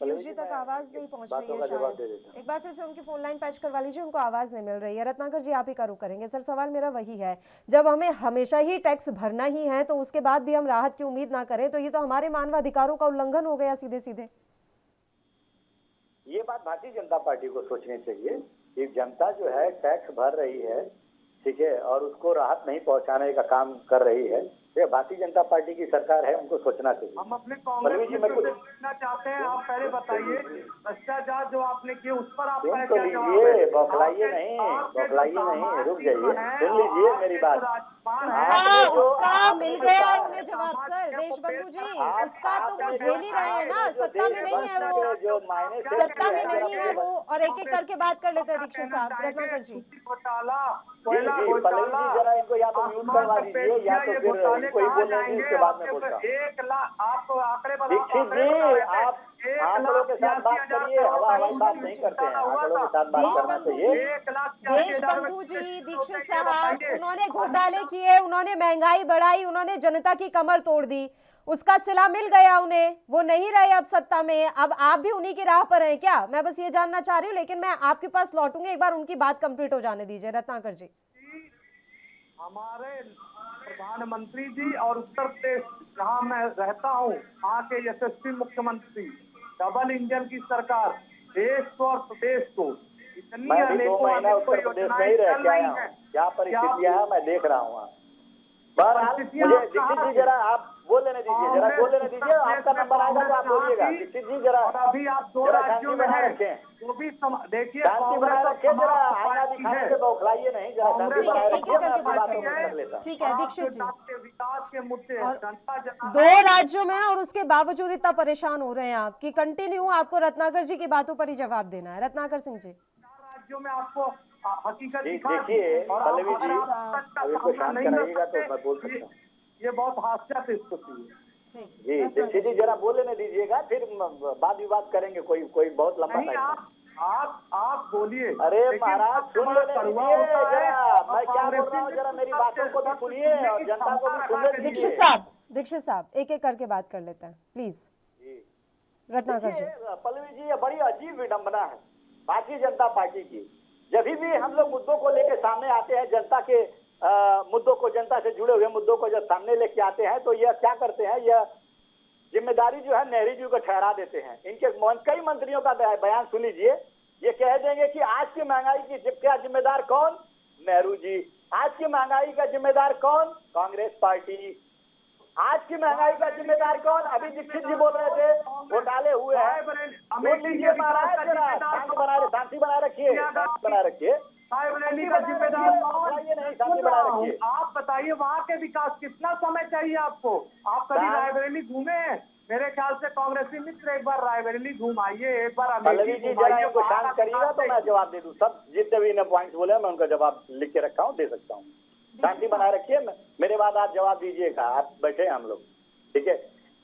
पीयूष जी तक आवाज नहीं पहुंच रही है शायद। एक बार फिर से उनकी फोन लाइन पैच करवा लीजिए, उनको आवाज नहीं मिल रही है। रत्नाकर जी, आप ही का रुख करेंगे। सर, सवाल मेरा वही है, जब हमें हमेशा ही टैक्स भरना ही है तो उसके बाद भी हम राहत की उम्मीद ना करें, तो ये तो हमारे मानवाधिकारों का उल्लंघन हो गया सीधे सीधे। ये बात भारतीय जनता पार्टी को सोचनी चाहिए कि जनता जो है टैक्स भर रही है, ठीक है, और उसको राहत नहीं पहुंचाने का काम कर रही है। ये भारतीय जनता पार्टी की सरकार है, उनको सोचना चाहिए। हम अपने कांग्रेस से पूछना चाहते हैं, आप पहले बताइए भ्रष्टाचार जो आपने किए उस पर आपका सुन तो लीजिए, बौखलाइए नहीं, रुक जाइए, सुन लीजिए मेरी बात। उसका मिल गया उन्हें जवाब सर, देशबंधु जी, उसका तो वो झेल ही रहे हैं ना, सत्ता में नहीं है वो, सत्ता में नहीं है वो। और एक एक करके बात कर लेते हैं दीक्षित साहब। रत्नाकर जी, जरा इनको या तो म्यूट करवा दीजिए या तो फिर इनको ही बोलने दीजिए, इसके बाद में बोलता हूं। 1 लाख आपको आंकड़े दीक्षित जी, आप आंकड़ों के साथ बात करिए, हवाई बात नहीं करते हैं, आंकड़ों के साथ बात करना चाहिए। देशबंधु जी, दीक्षित साहब, उन्होंने घोटाले किए, उन्होंने महंगाई बढ़ाई, उन्होंने जनता की कमर तोड़ दी, उसका सिला मिल गया उन्हें, वो नहीं रहे अब सत्ता में। अब आप भी उन्हीं की राह पर हैं क्या? मैं बस ये जानना चाह रही हूँ, लेकिन मैं आपके पास लौटूंगी, एक बार उनकी बात कंप्लीट हो जाने दीजिए। रत्नाकर जी, हमारे प्रधानमंत्री जी और उत्तर प्रदेश जहाँ मैं रहता हूँ, वहाँ के यशस्वी मुख्यमंत्री, डबल इंजन की सरकार, देश को और प्रदेश को इतनी उत्तर प्रदेश में ही रह के आया हूँ, क्या परिस्थितियाँ है मैं देख रहा हूँ। बहरहाल मुझे दीक्षित जी, जरा आप बोल लेने दीजिए, जरा बोल लेने दीजिए, आपका नंबर आएगा तो आप बोलिएगा। दीक्षित जी जरा और अभी आप दो जरा राज्यों शांति में बनाए हैं, रखें, वो भी देखिए शांति बनाए रखें, जरा आईना पार्टी दिखाने है। से बौखलाइए नहीं, जरा शांति ठीक है, बनाए एक-एक रखिए, मैं करके अपनी बात बातों को करिए। कर लेता हूँ। ठीक है, दीक्षित जी। के विकास के मुद्दे और जनता दो राज्यों में और उसके बावजूद इतना परेशान हो रहे हैं आप कि कंटिन्यू आपको रत्नाकर जी की बातों पर ही जवाब देना है। रत्नाकर सिंह जी, राज्यों में आपको हकीकत देखिए पल्लवी जी, अब इसको शांत कराइएगा तो मैं बोल सकता हूँ। ये बहुत हास्यास्पद स्थिति है। जी दीक्षित जी जरा बोल लेने दीजिएगा, फिर वाद विवाद करेंगे, कोई बहुत लंबा नहीं, टाइम। आप बोलिए। अरे महाराज सुन लेने दीजिए जरा, मैं क्या बोल रहा हूँ, जरा मेरी बातों को भी सुनिए और जनता को भी सुनने दीजिए। दीक्षित साहब एक एक करके बात कर लेते हैं प्लीज। रत्नाकर जी, पल्लवी जी, ये बड़ी अजीब विडंबना है भारतीय जनता पार्टी की। जब भी हम लोग मुद्दों को लेकर सामने आते हैं, जनता के मुद्दों को, जनता से जुड़े हुए मुद्दों को जब सामने लेके आते हैं, तो यह क्या करते हैं, यह जिम्मेदारी जो है नेहरू जी को ठहरा देते हैं। इनके कई मंत्रियों का बयान सुन लीजिए, ये कह देंगे कि आज की महंगाई की क्या जिम्मेदार कौन, नेहरू जी। आज की महंगाई का जिम्मेदार कौन, कांग्रेस पार्टी। आज की महंगाई का जिम्मेदार कौन, अभी दीक्षित जी बोल रहे थे घोटाले हुए हैं। सुन लीजिए महाराज, जरा शांति बनाए रखिए, शांति बनाए रखिए, रायबरेली का जिम्मेदार नहीं, शांति बनाए रखिए। आप बताइए वहाँ के विकास कितना समय चाहिए आपको? आप कभी रायबरेली घूमे हैं? मेरे ख्याल से कांग्रेसी मित्र एक बार रायबरेली घूम आइए, एक बार पल्लवी जी जरा इनको शांत करिएगा तो मैं जवाब दे दूं। सब जितने भी इन्हें पॉइंट्स बोले मैं उनका जवाब लिख के रखा हूँ, दे सकता हूँ। शांति बनाए रखिए, मेरे बाद आप जवाब दीजिएगा, आप बैठे हैं हम लोग, ठीक है।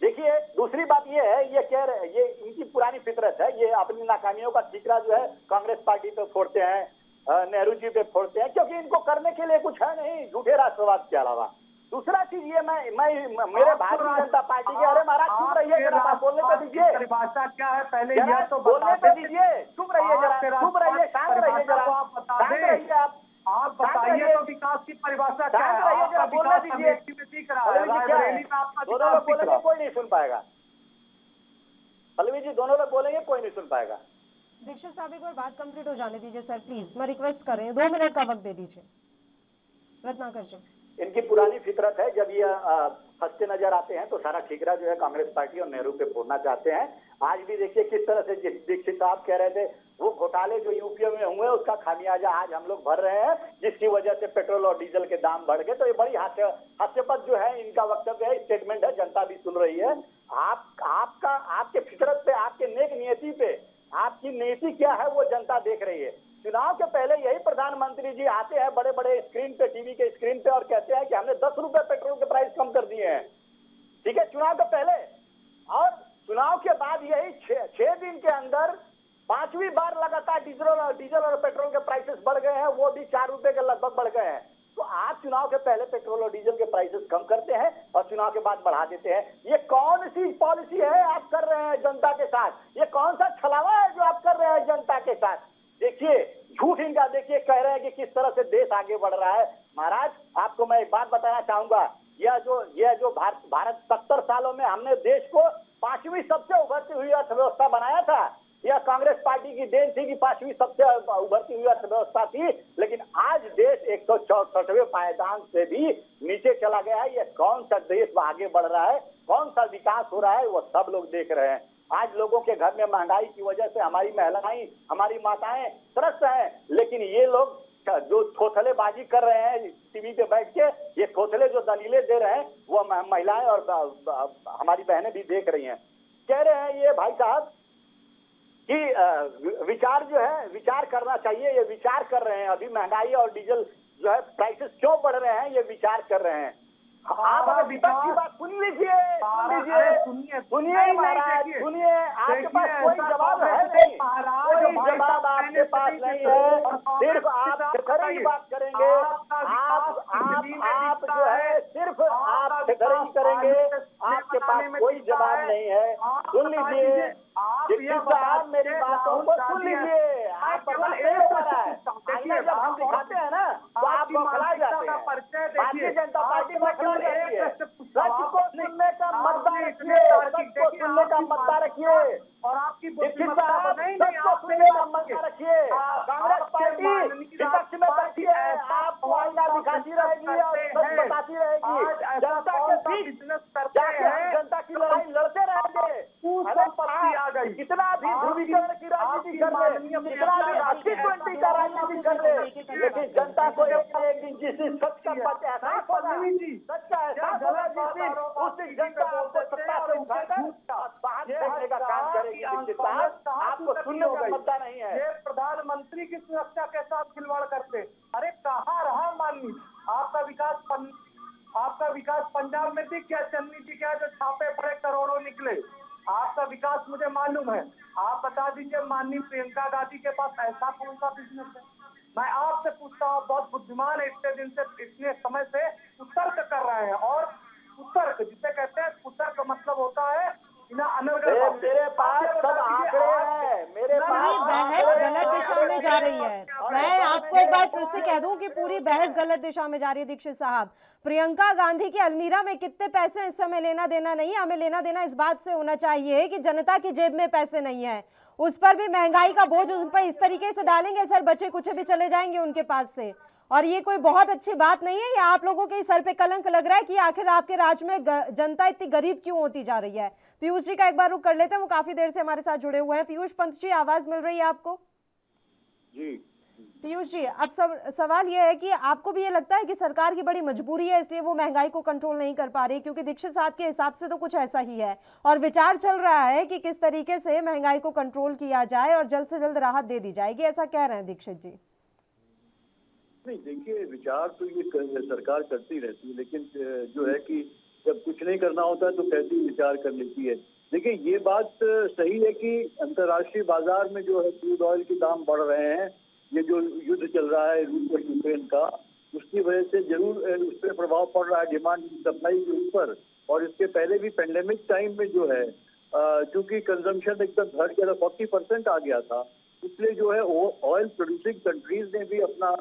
देखिए दूसरी बात ये है, ये कह रहे, ये इनकी पुरानी फितरत है, ये अपनी नाकामियों का ठीकरा जो है कांग्रेस पार्टी पे फोड़ते हैं, नेहरू जी पे फोड़ते हैं, क्योंकि इनको करने के लिए कुछ है नहीं झूठे राष्ट्रवाद के अलावा। दूसरा चीज ये मैं मेरे भारतीय जनता पार्टी के, अरे महाराज चुप रहिए जरा, आप बोलने तो दीजिए, परिभाषा क्या है पहले यह तो बोलने तो दीजिए, चुप रहिए जरा, चुप रहिए, शांत रहिए जरा, शांत रहिए आप बताइए तो विकास की परिभाषा क्या है? आपका विकास अमेठी में दिख रहा है, रायबरेली में आपका दोनों लोग बोलेंगे कोई नहीं सुन पाएगा। पल्लवी जी दोनों लोग बोलेंगे कोई नहीं सुन पाएगा। दीक्षित साहब एक बार बात कंप्लीट हो जाने दीजिए सर प्लीज, मैं रिक्वेस्ट कर रही हूँ, 2 मिनट का वक्त दे दीजिए। रत्नाकर जी, इनकी पुरानी फितरत है, जब ये फंसते नजर आते हैं तो सारा ठीकरा जो है कांग्रेस पार्टी और नेहरू पे फोड़ना चाहते हैं। आज भी देखिए किस तरह से दीक्षित साहब कह रहे थे, वो घोटाले जो यूपी में हुए उसका खामियाजा आज हम लोग भर रहे हैं, जिसकी वजह से पेट्रोल और डीजल के दाम बढ़ गए। तो ये बड़ी हास्यास्पद जो है इनका वक्तव्य है, स्टेटमेंट है, जनता भी सुन रही है। आपके फितरत पे, आपके नेक नियति पे, आपकी नीति क्या है वो जनता देख रही है। चुनाव के पहले यही प्रधानमंत्री जी आते हैं बड़े बड़े स्क्रीन पे, टीवी के स्क्रीन पे, और कहते हैं कि हमने 10 रुपए पेट्रोल के प्राइस कम कर दिए हैं, ठीक है, चुनाव के पहले। और चुनाव के बाद यही 6 दिन के अंदर 5वीं बार लगातार डीजल और पेट्रोल के प्राइसेस बढ़ गए हैं, वो भी 4 रुपए के लगभग बढ़ गए हैं। तो आप चुनाव के पहले पेट्रोल और डीजल के प्राइसेस कम करते हैं और चुनाव के बाद बढ़ा देते हैं। ये कौन सी पॉलिसी है आप कर रहे हैं जनता के साथ? ये कौन सा छलावा है जो आप कर रहे हैं जनता के साथ? देखिए झूठ इनका, देखिए कह रहे हैं कि किस तरह से देश आगे बढ़ रहा है। महाराज आपको मैं एक बात बताना चाहूंगा, यह जो भारत 70 सालों में हमने देश को 5वीं सबसे उभरती हुई अर्थव्यवस्था बनाया था, यह कांग्रेस पार्टी की देन थी कि 5वीं सबसे उभरती हुई अर्थव्यवस्था थी। लेकिन आज देश 164वें पायदान से भी नीचे चला गया है। यह कौन सा देश आगे बढ़ रहा है, कौन सा विकास हो रहा है, वो सब लोग देख रहे हैं। आज लोगों के घर में महंगाई की वजह से हमारी महिलाएं, हमारी माताएं त्रस्त हैं, लेकिन ये लोग जो थोथलेबाजी कर रहे हैं टीवी पे बैठ के, ये थोथले जो दलीलें दे रहे हैं वो महिलाएं और हमारी बहनें भी देख रही हैं। कह रहे हैं ये भाई साहब कि विचार जो है, विचार करना चाहिए, ये विचार कर रहे हैं। अभी महंगाई और डीजल जो है प्राइसेस क्यों बढ़ रहे हैं, ये विचार कर रहे हैं। आप अगर विपक्ष की बात सुन लीजिए महाराज, सुनिए, आपके पास कोई जवाब है नहीं, कोई जवाब आपके पास नहीं है, सिर्फ आप ठिठुरी ही बात करेंगे। आप जो है सिर्फ आप ठिठुरी ही करेंगे, आपके पास कोई जवाब नहीं है। सुन लीजिए साहब, मेरी बातों को सुन लीजिए। आप बर्दाश्त नहीं हो पा रहा है, जब हम दिखाते हैं ना तो आप बौखला जाते हैं। भारतीय जनता पार्टी बौखला जाती है। सच को सुनने का मद्दा रखिए, सच को सुनने का मद्दा रखिए, और आपकी सच को सुनने का मद्दा रखिए। कांग्रेस पार्टी विपक्ष में बैठी है, आप आईना दिखाती रहेगी और सच बताती रहेगी। जनता के बीच बिजनेस करते जाके हम हैं, जनता की लड़ाई लड़ते रहेंगे। संपत्ति आ गई। कितना भी ध्रुवीकरण की राजनीति कर ले, कितना भी T20 का राजनीति कर ले, लेकिन जनता को एक दिन जिस दिन सच का एहसास होगा, सच का एहसास होगा जिस दिन, उस दिन जनता आपको सत्ता से उठाकर बाहर फेंकने का काम करेगी। आपको सुनने का मुद्दा नहीं है। ये प्रधानमंत्री की सुरक्षा के साथ खिलवाड़ करते। अरे कहाँ रहा माननीय आपका विकास पंजाब में दिख गया, चन्नी जी क्या जो छापे पड़े करोड़ों निकले। आपका विकास मुझे मालूम है। आप बता दीजिए माननीय प्रियंका गांधी के पास ऐसा कौन सा बिजनेस है? मैं आपसे पूछता हूँ, बहुत बुद्धिमान है, इतने दिन से इतने समय से कुतर्क कर रहे हैं। और कुतर्क जिसे कहते हैं, कुतर्क मतलब होता है मेरे पास सब आंकड़े हैं, मेरे पूरी बहस गलत दिशा में जा रही है। मैं आपको एक बार फिर से कह दूं कि पूरी बहस गलत दिशा में जा रही है। दीक्षित साहब, प्रियंका गांधी की अलमीरा में कितने पैसे इस समय लेना देना नहीं है। हमें लेना देना इस बात से होना चाहिए कि जनता की जेब में पैसे नहीं है। उस पर भी महंगाई का बोझ उस पर इस तरीके से डालेंगे सर, बच्चे कुछ भी चले जाएंगे उनके पास से। और ये कोई बहुत अच्छी बात नहीं है। ये आप लोगों के सर पे कलंक लग रहा है कि आखिर आपके राज्य में जनता इतनी गरीब क्यों होती जा रही है। पीयूष जी का एक बार रुख कर लेते हैं, वो काफी देर से हमारे साथ जुड़े हुए हैं। पीयूष पंत जी, आवाज मिल रही है आपको? जी पीयूष जी, अब सवाल ये है कि आपको भी ये लगता है कि सरकार की बड़ी मजबूरी है इसलिए वो महंगाई को कंट्रोल नहीं कर पा रही? क्योंकि दीक्षित साहब के हिसाब से तो कुछ ऐसा ही है और विचार चल रहा है कि किस तरीके से महंगाई को कंट्रोल किया जाए और जल्द से जल्द राहत दे दी जाएगी, ऐसा कह रहे हैं दीक्षित जी। नहीं, देखिए विचार तो ये सरकार करती रहती है, लेकिन जो है कि जब कुछ नहीं करना होता है तो कैसे विचार कर लेती है। देखिए ये बात सही है कि अंतर्राष्ट्रीय बाजार में जो है क्रूड ऑयल के दाम बढ़ रहे हैं। ये जो युद्ध चल रहा है रूस और यूक्रेन का, उसकी वजह से जरूर उस पर प्रभाव पड़ रहा है डिमांड सप्लाई के ऊपर। और इसके पहले भी पेंडेमिक टाइम में जो है चूंकि कंजम्पशन एकदम घट गया था, 40% आ गया था, इसलिए जो है ऑयल प्रोड्यूसिंग कंट्रीज ने भी अपना,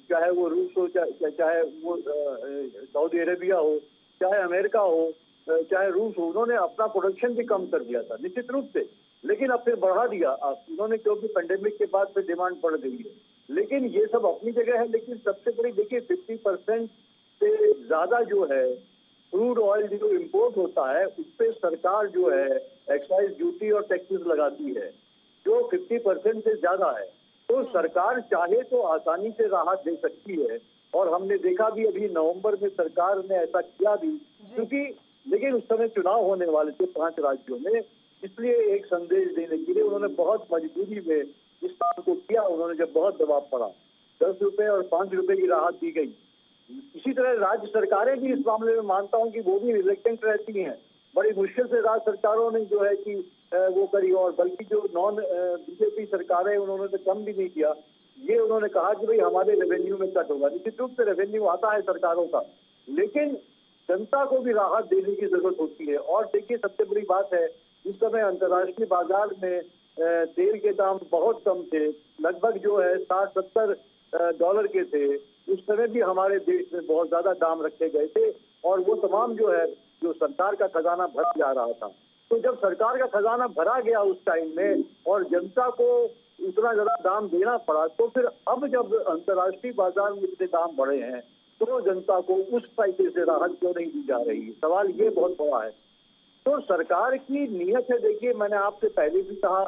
चाहे वो रूस हो, चाहे वो सऊदी अरेबिया हो, चाहे अमेरिका हो, चाहे रूस हो, उन्होंने अपना प्रोडक्शन भी कम कर दिया था निश्चित रूप से, लेकिन अब फिर बढ़ा दिया उन्होंने, क्योंकि पेंडेमिक के बाद फिर डिमांड बढ़ गई है। लेकिन ये सब अपनी जगह है, लेकिन सबसे बड़ी देखिए 50% से ज्यादा जो है क्रूड ऑयल जो इम्पोर्ट होता है उस पर सरकार जो है एक्साइज ड्यूटी और टैक्सेस लगाती है जो 50% से ज्यादा है। तो सरकार चाहे तो आसानी से राहत दे सकती है और हमने देखा भी अभी नवंबर में सरकार ने ऐसा किया भी, क्योंकि लेकिन उस समय चुनाव होने वाले थे 5 राज्यों में, इसलिए एक संदेश देने के लिए उन्होंने बहुत मजबूरी में इस काम को किया। उन्होंने जब बहुत दबाव पड़ा 10 रुपए और 5 रुपए की राहत दी गई। इसी तरह राज्य सरकारें भी इस मामले में मानता हूं कि वो भी रिलेक्टेंट रहती हैं। बड़ी मुश्किल से राज्य सरकारों ने जो है कि वो करी, और बल्कि जो नॉन बीजेपी सरकारें उन्होंने तो कम भी नहीं किया। ये उन्होंने कहा कि भाई हमारे रेवेन्यू में कट होगा। निश्चित रूप से रेवेन्यू आता है सरकारों का, लेकिन जनता को भी राहत देने की जरूरत होती है। और देखिए सबसे बड़ी बात है, इस समय अंतर्राष्ट्रीय बाजार में तेल के दाम बहुत कम थे, लगभग जो है 60-70 डॉलर के थे। उस समय भी हमारे देश में बहुत ज्यादा दाम रखे गए थे और वो तमाम जो है जो सरकार का खजाना भर जा रहा था। तो जब सरकार का खजाना भरा गया उस टाइम में और जनता को इतना ज्यादा दाम देना पड़ा, तो फिर अब जब अंतर्राष्ट्रीय बाजार में इतने दाम बढ़े हैं तो जनता को उस पैसे से राहत क्यों नहीं दी जा रही है, सवाल ये बहुत बड़ा है। तो सरकार की नीयत है, देखिए मैंने आपसे पहले भी कहा,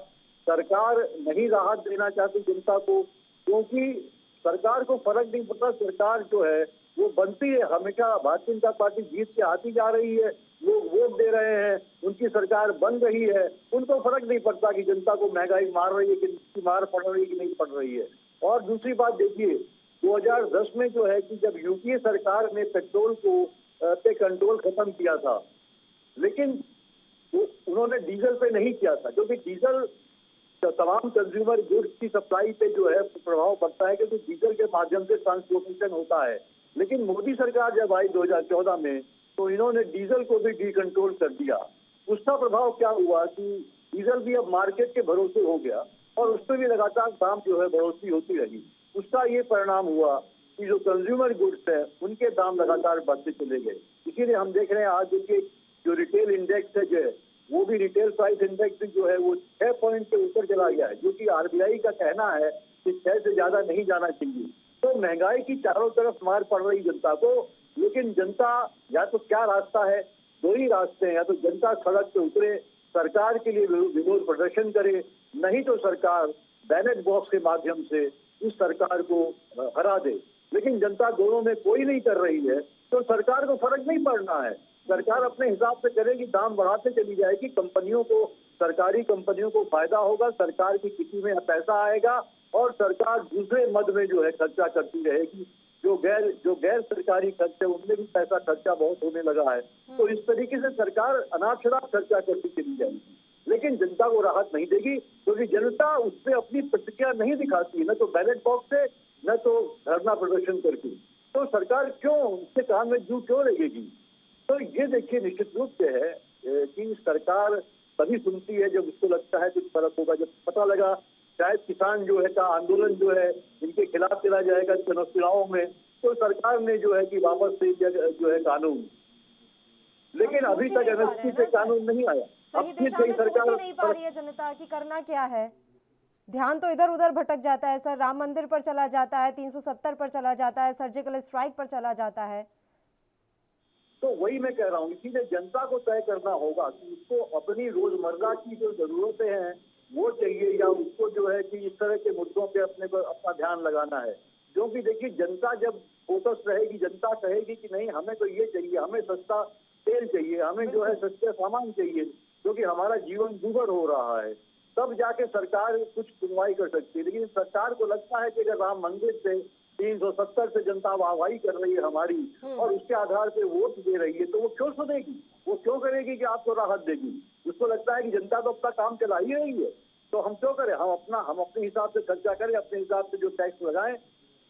सरकार नहीं राहत देना चाहती जनता को, क्योंकि सरकार को फर्क नहीं पड़ता। सरकार जो है वो बनती है, हमेशा भारतीय जनता पार्टी जीत के आती जा रही है, लोग वोट दे रहे हैं, उनकी सरकार बन रही है, उनको फर्क नहीं पड़ता कि जनता को महंगाई मार रही है कि मार पड़ रही है कि नहीं पड़ रही है। और दूसरी बात देखिए 2010 में जो है कि जब यूपीए सरकार ने पेट्रोल को पे कंट्रोल खत्म किया था, लेकिन उन्होंने डीजल पे नहीं किया था, क्योंकि डीजल तमाम कंज्यूमर गुड्स की सप्लाई पे जो है प्रभाव पड़ता है, क्योंकि डीजल के माध्यम से ट्रांसपोर्टेशन होता है। लेकिन मोदी सरकार जब आई 2014 में तो इन्होंने डीजल को भी डीकंट्रोल कर दिया। उसका प्रभाव क्या हुआ कि डीजल भी अब मार्केट के भरोसे हो गया और उस पर भी लगातार दाम जो है बढ़ोतरी होती रही। उसका ये परिणाम हुआ कि जो कंज्यूमर गुड्स है उनके दाम लगातार बढ़ते चले गए। इसीलिए हम देख रहे हैं आज देखिए जो रिटेल इंडेक्स है जो है वो भी, रिटेल प्राइस इंडेक्स जो है वो 6 पॉइंट के ऊपर चला गया है, जो कि आरबीआई का कहना है कि 6 से ज्यादा नहीं जाना चाहिए। तो महंगाई की चारों तरफ मार पड़ रही जनता को। लेकिन जनता या तो क्या रास्ता है, दो ही रास्ते हैं, या तो जनता सड़क पे उतरे, सरकार के लिए विरोध प्रदर्शन करे, नहीं तो सरकार बैलेट बॉक्स के माध्यम से इस सरकार को हरा दे। लेकिन जनता दोनों में कोई नहीं कर रही है, तो सरकार को फर्क नहीं पड़ना है। सरकार अपने हिसाब से करेगी, दाम बढ़ाते चली जाएगी, कंपनियों को, सरकारी कंपनियों को फायदा होगा, सरकार की किसी में पैसा आएगा और सरकार दूसरे मद में जो है खर्चा करती रहेगी। जो गैर सरकारी खर्च है उनमें भी पैसा खर्चा बहुत होने लगा है। तो इस तरीके से सरकार अनाप शनाप खर्चा करती चली जाएगी, लेकिन जनता को राहत नहीं देगी, क्योंकि जनता उस पर अपनी प्रतिक्रिया नहीं दिखाती, न तो बैलेट बॉक्स से, न तो धरना प्रदर्शन करके। तो सरकार क्यों उसके काम में जू क्यों लगेगी? तो ये देखिए निश्चित रूप से है कि सरकार तभी सुनती है जब उसको लगता है कुछ फर्क होगा। जब पता लगा शायद किसान जो है का आंदोलन जो है इनके खिलाफ चला जाएगा चुनावों में, तो सरकार ने जो है कि वापस से जो है कानून, लेकिन अभी तक एमएसपी से कानून नहीं आया। सही दिशा में सोच ही नहीं पा रही है जनता की करना क्या है। ध्यान तो इधर उधर भटक जाता है सर, राम मंदिर पर चला जाता है, 370 पर चला जाता है, सर्जिकल स्ट्राइक पर चला जाता है। तो वही मैं कह रहा हूँ, इसीलिए जनता को तय करना होगा कि उसको अपनी रोजमर्रा की जो जरूरतें हैं वो चाहिए, या उसको जो है कि इस तरह के मुद्दों पे अपना ध्यान लगाना है। क्योंकि देखिए जनता जब फोकस रहेगी, जनता कहेगी कि नहीं हमें तो ये चाहिए, हमें सस्ता तेल चाहिए, हमें जो है सस्ते सामान चाहिए, क्योंकि हमारा जीवन दुर्भर हो रहा है, तब जाके सरकार कुछ सुनवाई कर सकती है। लेकिन सरकार को लगता है कि अगर राम मंदिर से 370 से जनता वाहवाही कर रही है हमारी और उसके आधार पे वोट दे रही है, तो वो क्यों सुनेगी, वो क्यों करेगी कि आपको राहत देगी? उसको लगता है कि जनता तो अपना काम चला ही रही है, तो हम क्यों करें, हम अपने हिसाब से खर्चा करें, अपने हिसाब से जो टैक्स लगाएं।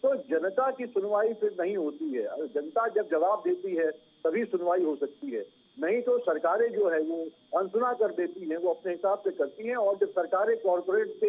तो जनता की सुनवाई फिर नहीं होती है। जनता जब जवाब देती है तभी सुनवाई हो सकती है, नहीं तो सरकारें जो है वो अनसुना कर देती हैं, वो अपने हिसाब से करती हैं। और जब सरकारें कॉरपोरेट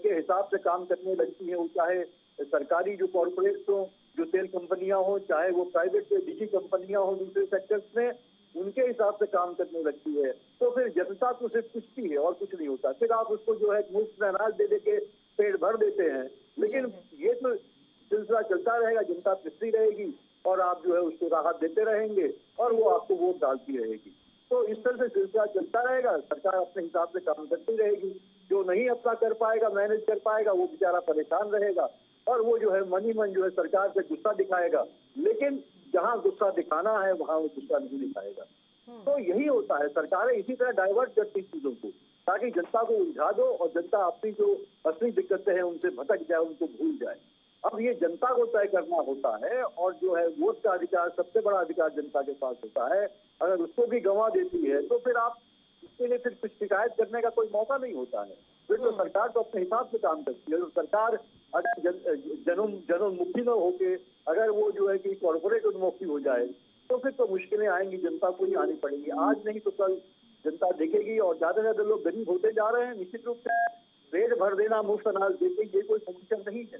के हिसाब से काम करने लगती हैं, वो चाहे सरकारी जो कॉरपोरेट्स हो, जो तेल कंपनियां हो, चाहे वो प्राइवेट निजी कंपनियां हो दूसरे सेक्टर्स में, उनके हिसाब से काम करने लगती है, तो फिर जनता तो सिर्फ पूछती है और कुछ नहीं होता। फिर आप उसको जो है मुफ्त में अनाज दे के पेट भर देते हैं, लेकिन ये तो सिलसिला चलता रहेगा, जनता पिसती रहेगी और आप जो है उसको राहत देते रहेंगे और वो आपको वोट डालती रहेगी। तो इस तरह से सिलसिला चलता रहेगा, सरकार अपने हिसाब से काम करती रहेगी। जो नहीं अपना कर पाएगा, मैनेज कर पाएगा, वो बेचारा परेशान रहेगा और वो जो है मनी मन जो है सरकार से गुस्सा दिखाएगा, लेकिन जहाँ गुस्सा दिखाना है वहाँ वो गुस्सा नहीं दिखाएगा। तो यही होता है, सरकारें इसी तरह डाइवर्ट करती चीजों को ताकि जनता को उलझा दो और जनता अपनी जो असली दिक्कतें हैं उनसे भटक जाए, उनको भूल जाए। अब ये जनता को तय करना होता है और जो है वोट का अधिकार, सबसे बड़ा अधिकार जनता के पास होता है। अगर उसको भी गंवा देती है तो फिर आप इसके लिए फिर कुछ शिकायत करने का कोई मौका नहीं होता है। फिर तो सरकार तो अपने हिसाब से काम करती है। तो सरकार अगर जनोन्मुखी न होके अगर वो जो है कि कॉर्पोरेट उन्मुखी हो जाए तो फिर तो मुश्किलें आएंगी, जनता को ही आनी पड़ेगी। आज नहीं तो कल जनता देखेगी और ज्यादा से ज्यादा लोग गरीब होते जा रहे हैं। निश्चित रूप से पेट भर देना, मुफ्त अनाज देते, ये कोई समीक्षा नहीं है।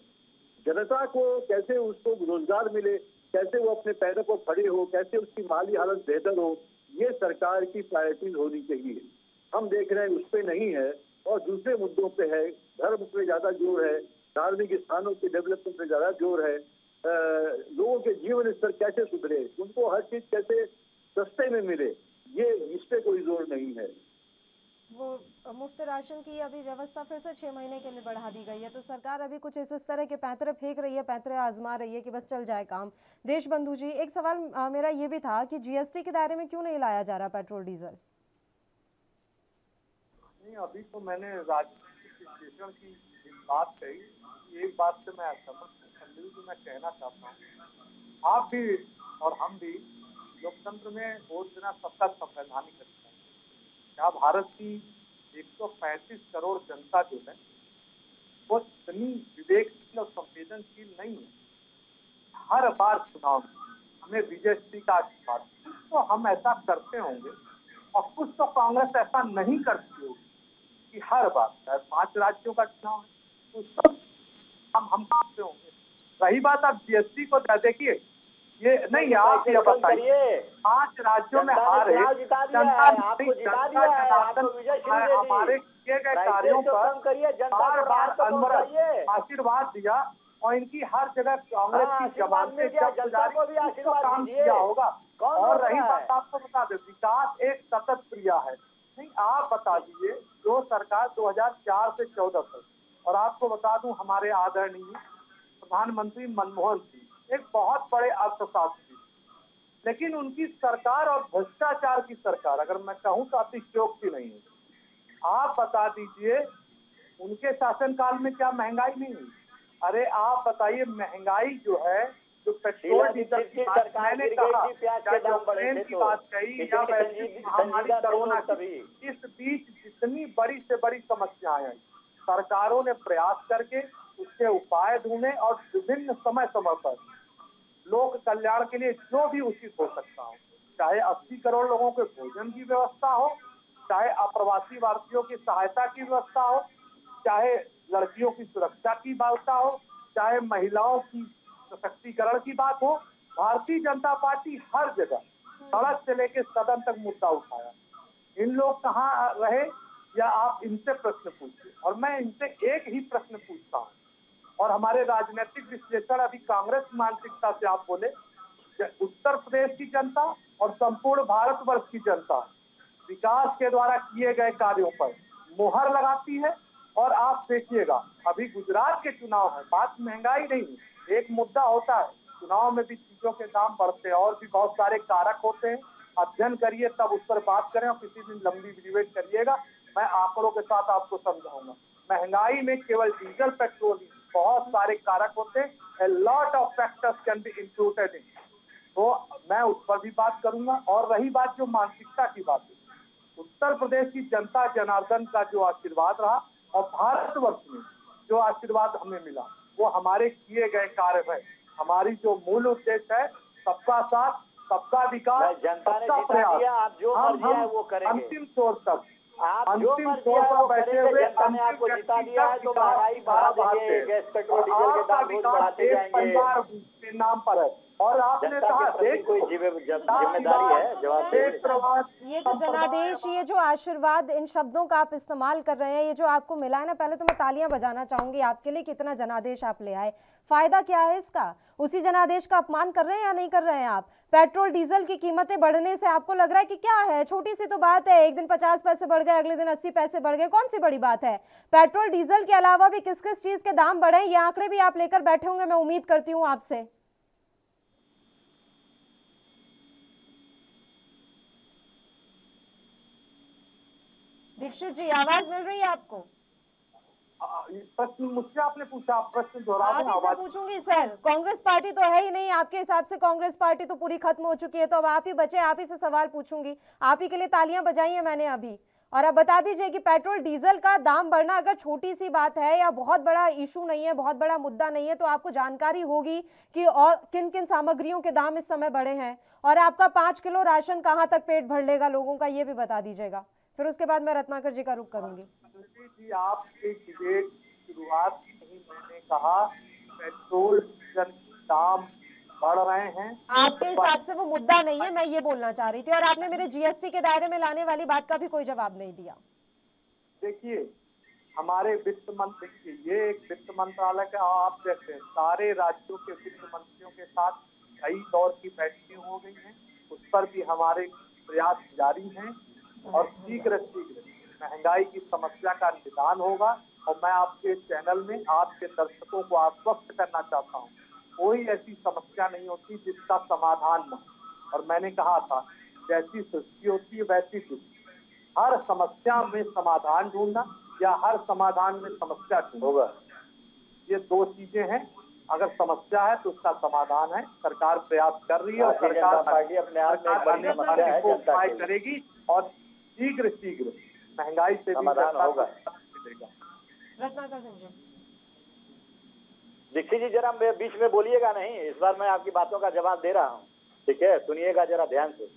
जनता को कैसे उसको रोजगार मिले, कैसे वो अपने पैरों पर खड़े हो, कैसे उसकी माली हालत बेहतर हो, ये सरकार की प्रायोरिटीज होनी चाहिए। हम देख रहे हैं उस पर नहीं है और दूसरे मुद्दों पे है। धर्म पे ज्यादा जोर है, धार्मिक स्थानों के डेवलपमेंट पे ज्यादा जोर है, लोगों के जीवन स्तर कैसे सुधरे, उनको हर चीज कैसे सस्ते में मिले, ये इस पे कोई जोर नहीं है। वो मुफ्त राशन की अभी व्यवस्था फिर से 6 महीने के लिए बढ़ा दी गई है, तो सरकार अभी कुछ इस तरह के पैंतरे फेंक रही है, पैंतरे आजमा रही है कि बस चल जाए काम। देशबंधु जी, एक सवाल मेरा ये भी था कि जीएसटी के दायरे में क्यों नहीं लाया जा रहा पेट्रोल डीजल? नहीं, अभी तो मैंने राजनीतिक विश्लेषण की बात कही, एक बात से मैं सहमत हूँ, मैं कहना चाहता हूँ आप भी और हम भी लोकतंत्र में वोट देना सबका संवैधानिक अधिकार है। क्या भारत की 135 करोड़ जनता जो है वो इतनी विवेकशील और संवेदनशील नहीं है? हर बार चुनाव में हमें बीजेपी का आशीर्वाद, तो हम ऐसा करते होंगे और कुछ तो कांग्रेस ऐसा नहीं करती होगी कि हर बार 5 राज्यों का चुनाव है तो हम करते होंगे। रही बात आप जीएसटी को देखिए, ये नहीं, आप ये बताइए 5 राज्यों में हारे हमारे किए गए कार्यों पर बार बार आशीर्वाद दिया और इनकी हर जगह कांग्रेस की आशीर्वाद जमानतें मिल गया, जब जनता गुजारी, को भी कुछ तो आशीर्वाद काम दीजिए। किया होगा। कौन और रोक रही रहा बात, है? आपको बता दें, विकास एक सतत क्रिया है। नहीं, आप बता दीजिए, जो सरकार 2004 से 14 तक, और आपको बता दूं हमारे आदरणीय प्रधानमंत्री मनमोहन सिंह एक बहुत बड़े अर्थशास्त्री, लेकिन उनकी सरकार और भ्रष्टाचार की सरकार, अगर मैं कहूं तो अतिशयोक्ति नहीं है। आप बता दीजिए उनके शासनकाल में क्या महंगाई नहीं हुई? अरे आप बताइए, महंगाई जो है, जो पेट्रोल डीजल की बात मैंने कहा, चाहे यूक्रेन की बात कही या वैश्विक महामारी कोरोना की, इस बीच जितनी बड़ी से बड़ी समस्याएं आई, सरकारों ने प्रयास करके उसके उपाय ढूंढे और विभिन्न समय समय पर लोक कल्याण के लिए जो भी उचित हो सकता हो, चाहे 80 करोड़ लोगों के भोजन की व्यवस्था हो, चाहे अप्रवासी भारतीयों की सहायता की व्यवस्था हो, चाहे लड़कियों की सुरक्षा की व्यवस्था हो, चाहे महिलाओं की सशक्तिकरण की बात हो, भारतीय जनता पार्टी हर जगह सड़क से लेकर सदन तक मुद्दा उठाया। इन लोग कहाँ रहे, या आप इनसे प्रश्न पूछिए, और मैं इनसे एक ही प्रश्न पूछता हूँ। और हमारे राजनीतिक विश्लेषण अभी कांग्रेस मानसिकता से आप बोले, उत्तर प्रदेश की जनता और संपूर्ण भारतवर्ष की जनता विकास के द्वारा किए गए कार्यों पर मुहर लगाती है। और आप देखिएगा, अभी गुजरात के चुनाव है, बात महंगाई नहीं, एक मुद्दा होता है, चुनाव में भी चीजों के दाम बढ़ते हैं और भी बहुत सारे कारक होते हैं। अध्ययन करिए, तब उस पर बात करें, और किसी दिन लंबी डिबेट करिएगा, मैं आंकड़ों के साथ आपको समझाऊंगा। महंगाई में केवल डीजल पेट्रोल नहीं, बहुत सारे कारक होते हैं। A lot of factors can be included in। तो मैं उस पर भी बात करूंगा। और रही बात जो मानसिकता की बात है, उत्तर प्रदेश की जनता जनार्दन का जो आशीर्वाद रहा और भारतवर्ष में जो आशीर्वाद हमें मिला, वो हमारे किए गए कार्य है। हमारी जो मूल उद्देश्य है, सबका साथ, सबका विकास, जनता ने सबका जिता दिया, आप जो मर्जी है वो करेंगे। अंतिम छोर तक, आप जो अंतिम मर्जी छोर है पर वो बैठे करेंगे। हुए जनता ने आपको जिता दिया है तो महंगाई बढ़ा देंगे, गैस पेट्रोल डीजल के दाम रोज बढ़ाते जाएंगे। परिवार के नाम पर है। और आपने जनता कहा के प्रति कोई जिम्मेदारी है, जवाब ये जो जनादेश, ये जो आशीर्वाद, इन शब्दों का आप इस्तेमाल कर रहे हैं, ये जो आपको मिला है ना, पहले तो मैं तालियां बजाना चाहूंगी आपके लिए, कितना जनादेश आप ले आए। फायदा क्या है इसका? उसी जनादेश का अपमान कर रहे हैं या नहीं कर रहे हैं आप? पेट्रोल डीजल की कीमतें बढ़ने से आपको लग रहा है कि क्या है, छोटी सी तो बात है, एक दिन 50 पैसे बढ़ गए, अगले दिन 80 पैसे बढ़ गए, कौन सी बड़ी बात है? पेट्रोल डीजल के अलावा भी किस किस चीज के दाम बढ़े, ये आंकड़े भी आप लेकर बैठे होंगे, मैं उम्मीद करती हूँ आपसे। दीक्षित जी, आवाज मिल रही है आपको? प्रश्न मुझसे आपने पूछा, आप प्रश्न दोहरा दें। आप ही से पूछूंगी सर, कांग्रेस पार्टी तो है ही नहीं आपके हिसाब से, कांग्रेस पार्टी तो पूरी खत्म हो चुकी है, तो अब आप ही बचे, आप ही से सवाल पूछूंगी। आप ही के लिए तालियां बजाई है मैंने अभी। और अब बता दीजिए कि पेट्रोल डीजल का दाम बढ़ना अगर छोटी सी बात है या बहुत बड़ा इशू नहीं है, बहुत बड़ा मुद्दा नहीं है, तो आपको जानकारी होगी कि और किन किन सामग्रियों के दाम इस समय बढ़े हैं, और आपका 5 किलो राशन कहाँ तक पेट भर लेगा लोगों का, ये भी बता दीजिएगा। फिर उसके बाद मैं रत्नाकर जी का रुख करूंगी। जी, आपके डिबेट की शुरुआत में मैंने कहा पेट्रोल डीजल दाम बढ़ रहे हैं, आपके हिसाब से वो मुद्दा नहीं है, मैं ये बोलना चाह रही थी। और आपने मेरे जीएसटी के दायरे में लाने वाली बात का भी कोई जवाब नहीं दिया। देखिए, हमारे वित्त मंत्री, ये एक वित्त मंत्रालय का, आप देखते हैं सारे राज्यों के वित्त मंत्रियों के साथ कई दौर की बैठकें हो गई हैं, उस पर भी हमारे प्रयास जारी हैं। और शीघ्र महंगाई की समस्या का निदान होगा। और मैं आपके चैनल में आपके दर्शकों को आश्वस्त करना चाहता हूँ, कोई ऐसी समस्या नहीं होती जिसका समाधान न हो। और मैंने कहा था, जैसी सृष्टि होती है वैसी सृष्टि, हर समस्या में समाधान ढूंढना या हर समाधान में समस्या ढूंढना, ये दो चीजें हैं। अगर समस्या है तो उसका समाधान है, सरकार प्रयास कर रही है और सरकार पार्टी अपने आप में एक बड़ी समस्या है, उपाय करेगी और शीघ्र महंगाई से समाधान होगा। रत्नाकर सिंह जी, दीक्षित जी जरा बीच में बोलिएगा नहीं, इस बार मैं आपकी बातों का जवाब दे रहा हूँ, ठीक है? सुनिएगा जरा ध्यान से।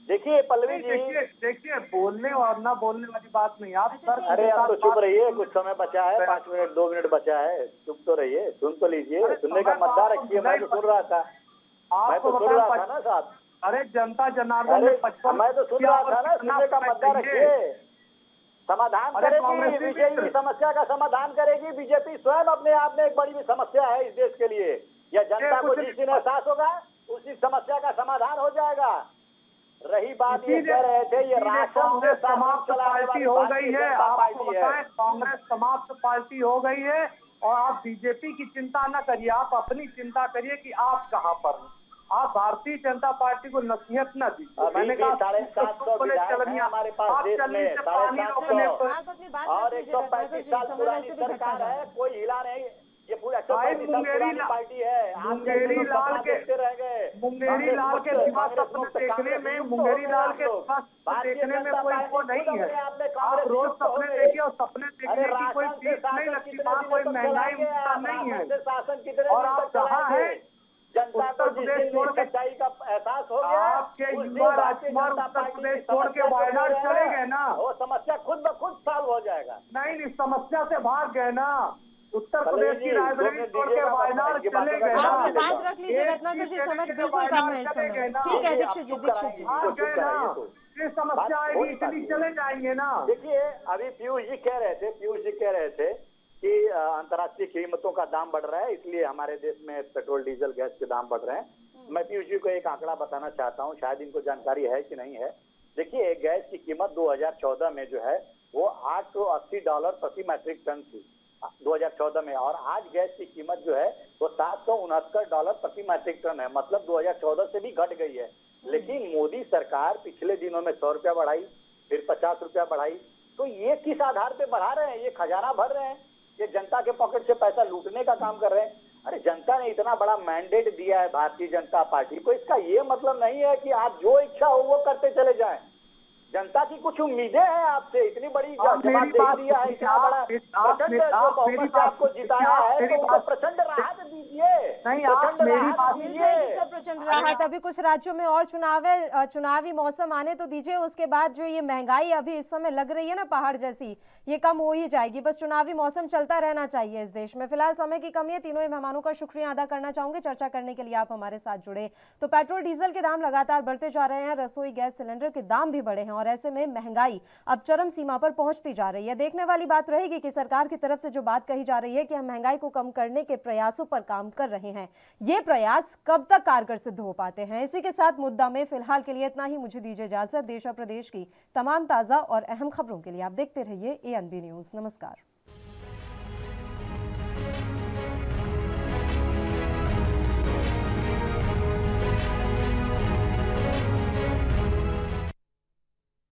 देखिए पल्लवी जी, देखिए बोलने और ना बोलने वाली बात नहीं, आप सर। अरे आप तो चुप रहिए, कुछ समय बचा है, 5 मिनट 2 मिनट बचा है, चुप तो रहिए, सुन तो लीजिए, सुनने का मद्दा रखिए। मैं तो सुन रहा था, मैं तो सुन रहा था ना साहब। अरे जनता जनार्दन ने 55, मैं तो सुन रहा था ना, सुनने का मद्दा रखिए। समाधान अरे करेगी, कांग्रेस विजयी की समस्या का समाधान करेगी। बीजेपी स्वयं अपने आप में एक बड़ी भी समस्या है इस देश के लिए। यह जनता को जिस दिन एहसास होगा उसी समस्या का समाधान हो जाएगा। रही बात ये कह रहे थे ये राशन कांग्रेस समाप्त पार्टी हो गई है, आपको बताएं कांग्रेस समाप्त पार्टी हो गई है और आप बीजेपी की चिंता न करिए, आप अपनी चिंता करिए कि आप कहां पर हैं। आप भारतीय जनता पार्टी को नसीहत न दीजिए। मैंने कहा 750 विधायक हैं हमारे पास देश में, 750 आप अपनी बात और रख लीजिए, 135 साल समय पुरानी वैसे भी घटता सरकार जा रहा है, है। कोई हिला नहीं। ये पूरा 135 साल पुरानी पार्टी है। आप मुंगेरी लाल के रह गए, मुंगेरी लाल के सिवा सपने देखने में, मुंगेरी लाल के सिवा देखने में कोई वो नहीं है। आप रोज सपने देखिए और सपने देखने की कोई चीज नहीं लगती, वहाँ कोई महंगाई मुद्दा नहीं है। शासन कितने और आप कहाँ हैं? जनता को जिस दिन सच्चाई का एहसास हो गया, आपके युवा राजकुमार उत्तर प्रदेश छोड़ के वायनाड चले गए ना, वो समस्या खुद ब खुद सॉल्व हो जाएगा। नहीं समस्या से भाग गए ना, उत्तर प्रदेश की राजधानी छोड़ के वायनाड चले गए ना। आप बात रख लीजिए रत्नाकर जी, समय बिल्कुल कम है इस समय। ठीक है दीक्षित जी, दीक्षित जी। भाग गए ना, ये समस्या आएगी इसलिए चले जाएंगे ना। देखिए अभी पीयूष जी कह रहे थे कि अंतर्राष्ट्रीय कीमतों का दाम बढ़ रहा है, इसलिए हमारे देश में पेट्रोल डीजल गैस के दाम बढ़ रहे हैं। मैं पीयूष जी को एक आंकड़ा बताना चाहता हूं, शायद इनको जानकारी है कि नहीं है। देखिए गैस की कीमत 2014 में जो है वो $880 प्रति मैट्रिक टन थी 2014 में, और आज गैस की कीमत जो है वो $769 प्रति मैट्रिक टन है, मतलब 2014 से भी घट गई है। लेकिन मोदी सरकार पिछले दिनों में 100 रुपया बढ़ाई, फिर 50 रुपया बढ़ाई। तो ये किस आधार पे बढ़ा रहे हैं? ये खजाना भर रहे हैं, ये जनता के पॉकेट से पैसा लूटने का काम कर रहे हैं। अरे जनता ने इतना बड़ा मैंडेट दिया है भारतीय जनता पार्टी को, इसका ये मतलब नहीं है कि आप जो इच्छा हो वो करते चले जाएं। जनता की कुछ उम्मीदें हैं आपसे, इतनी बड़ी जवाबदेही है, इतना बड़ा प्रचंड बहुमत आपको जिताया है, तो उनको प्रचंड राहत दीजिए। नहीं आप मेरी बात मिल जाएगी सर प्रचंड राहत। अभी कुछ राज्यों में और चुनावी मौसम आने तो दीजिए, उसके बाद जो ये महंगाई अभी इस समय लग रही है ना पहाड़ जैसी, ये कम हो ही जाएगी। बस चुनावी मौसम चलता रहना चाहिए इस देश में। फिलहाल समय की कमी है, तीनों ही मेहमानों का शुक्रिया अदा करना चाहूंगे चर्चा करने के लिए आप हमारे साथ जुड़े। तो पेट्रोल डीजल के दाम लगातार बढ़ते जा रहे हैं, रसोई गैस सिलेंडर के दाम भी बढ़े हैं और ऐसे में महंगाई अब चरम सीमा पर पहुंचती जा रही है। देखने वाली बात रहेगी कि सरकार की तरफ से जो बात कही जा रही है कि हम महंगाई को कम करने के प्रयासों पर काम कर रहे हैं, ये प्रयास कब तक कारगर सिद्ध हो पाते हैं। इसी के साथ मुद्दा में फिलहाल के लिए इतना ही। मुझे दीजिए इजाजत। देश और प्रदेश की तमाम ताजा और अहम खबरों के लिए आप देखते रहिए ANB न्यूज। नमस्कार।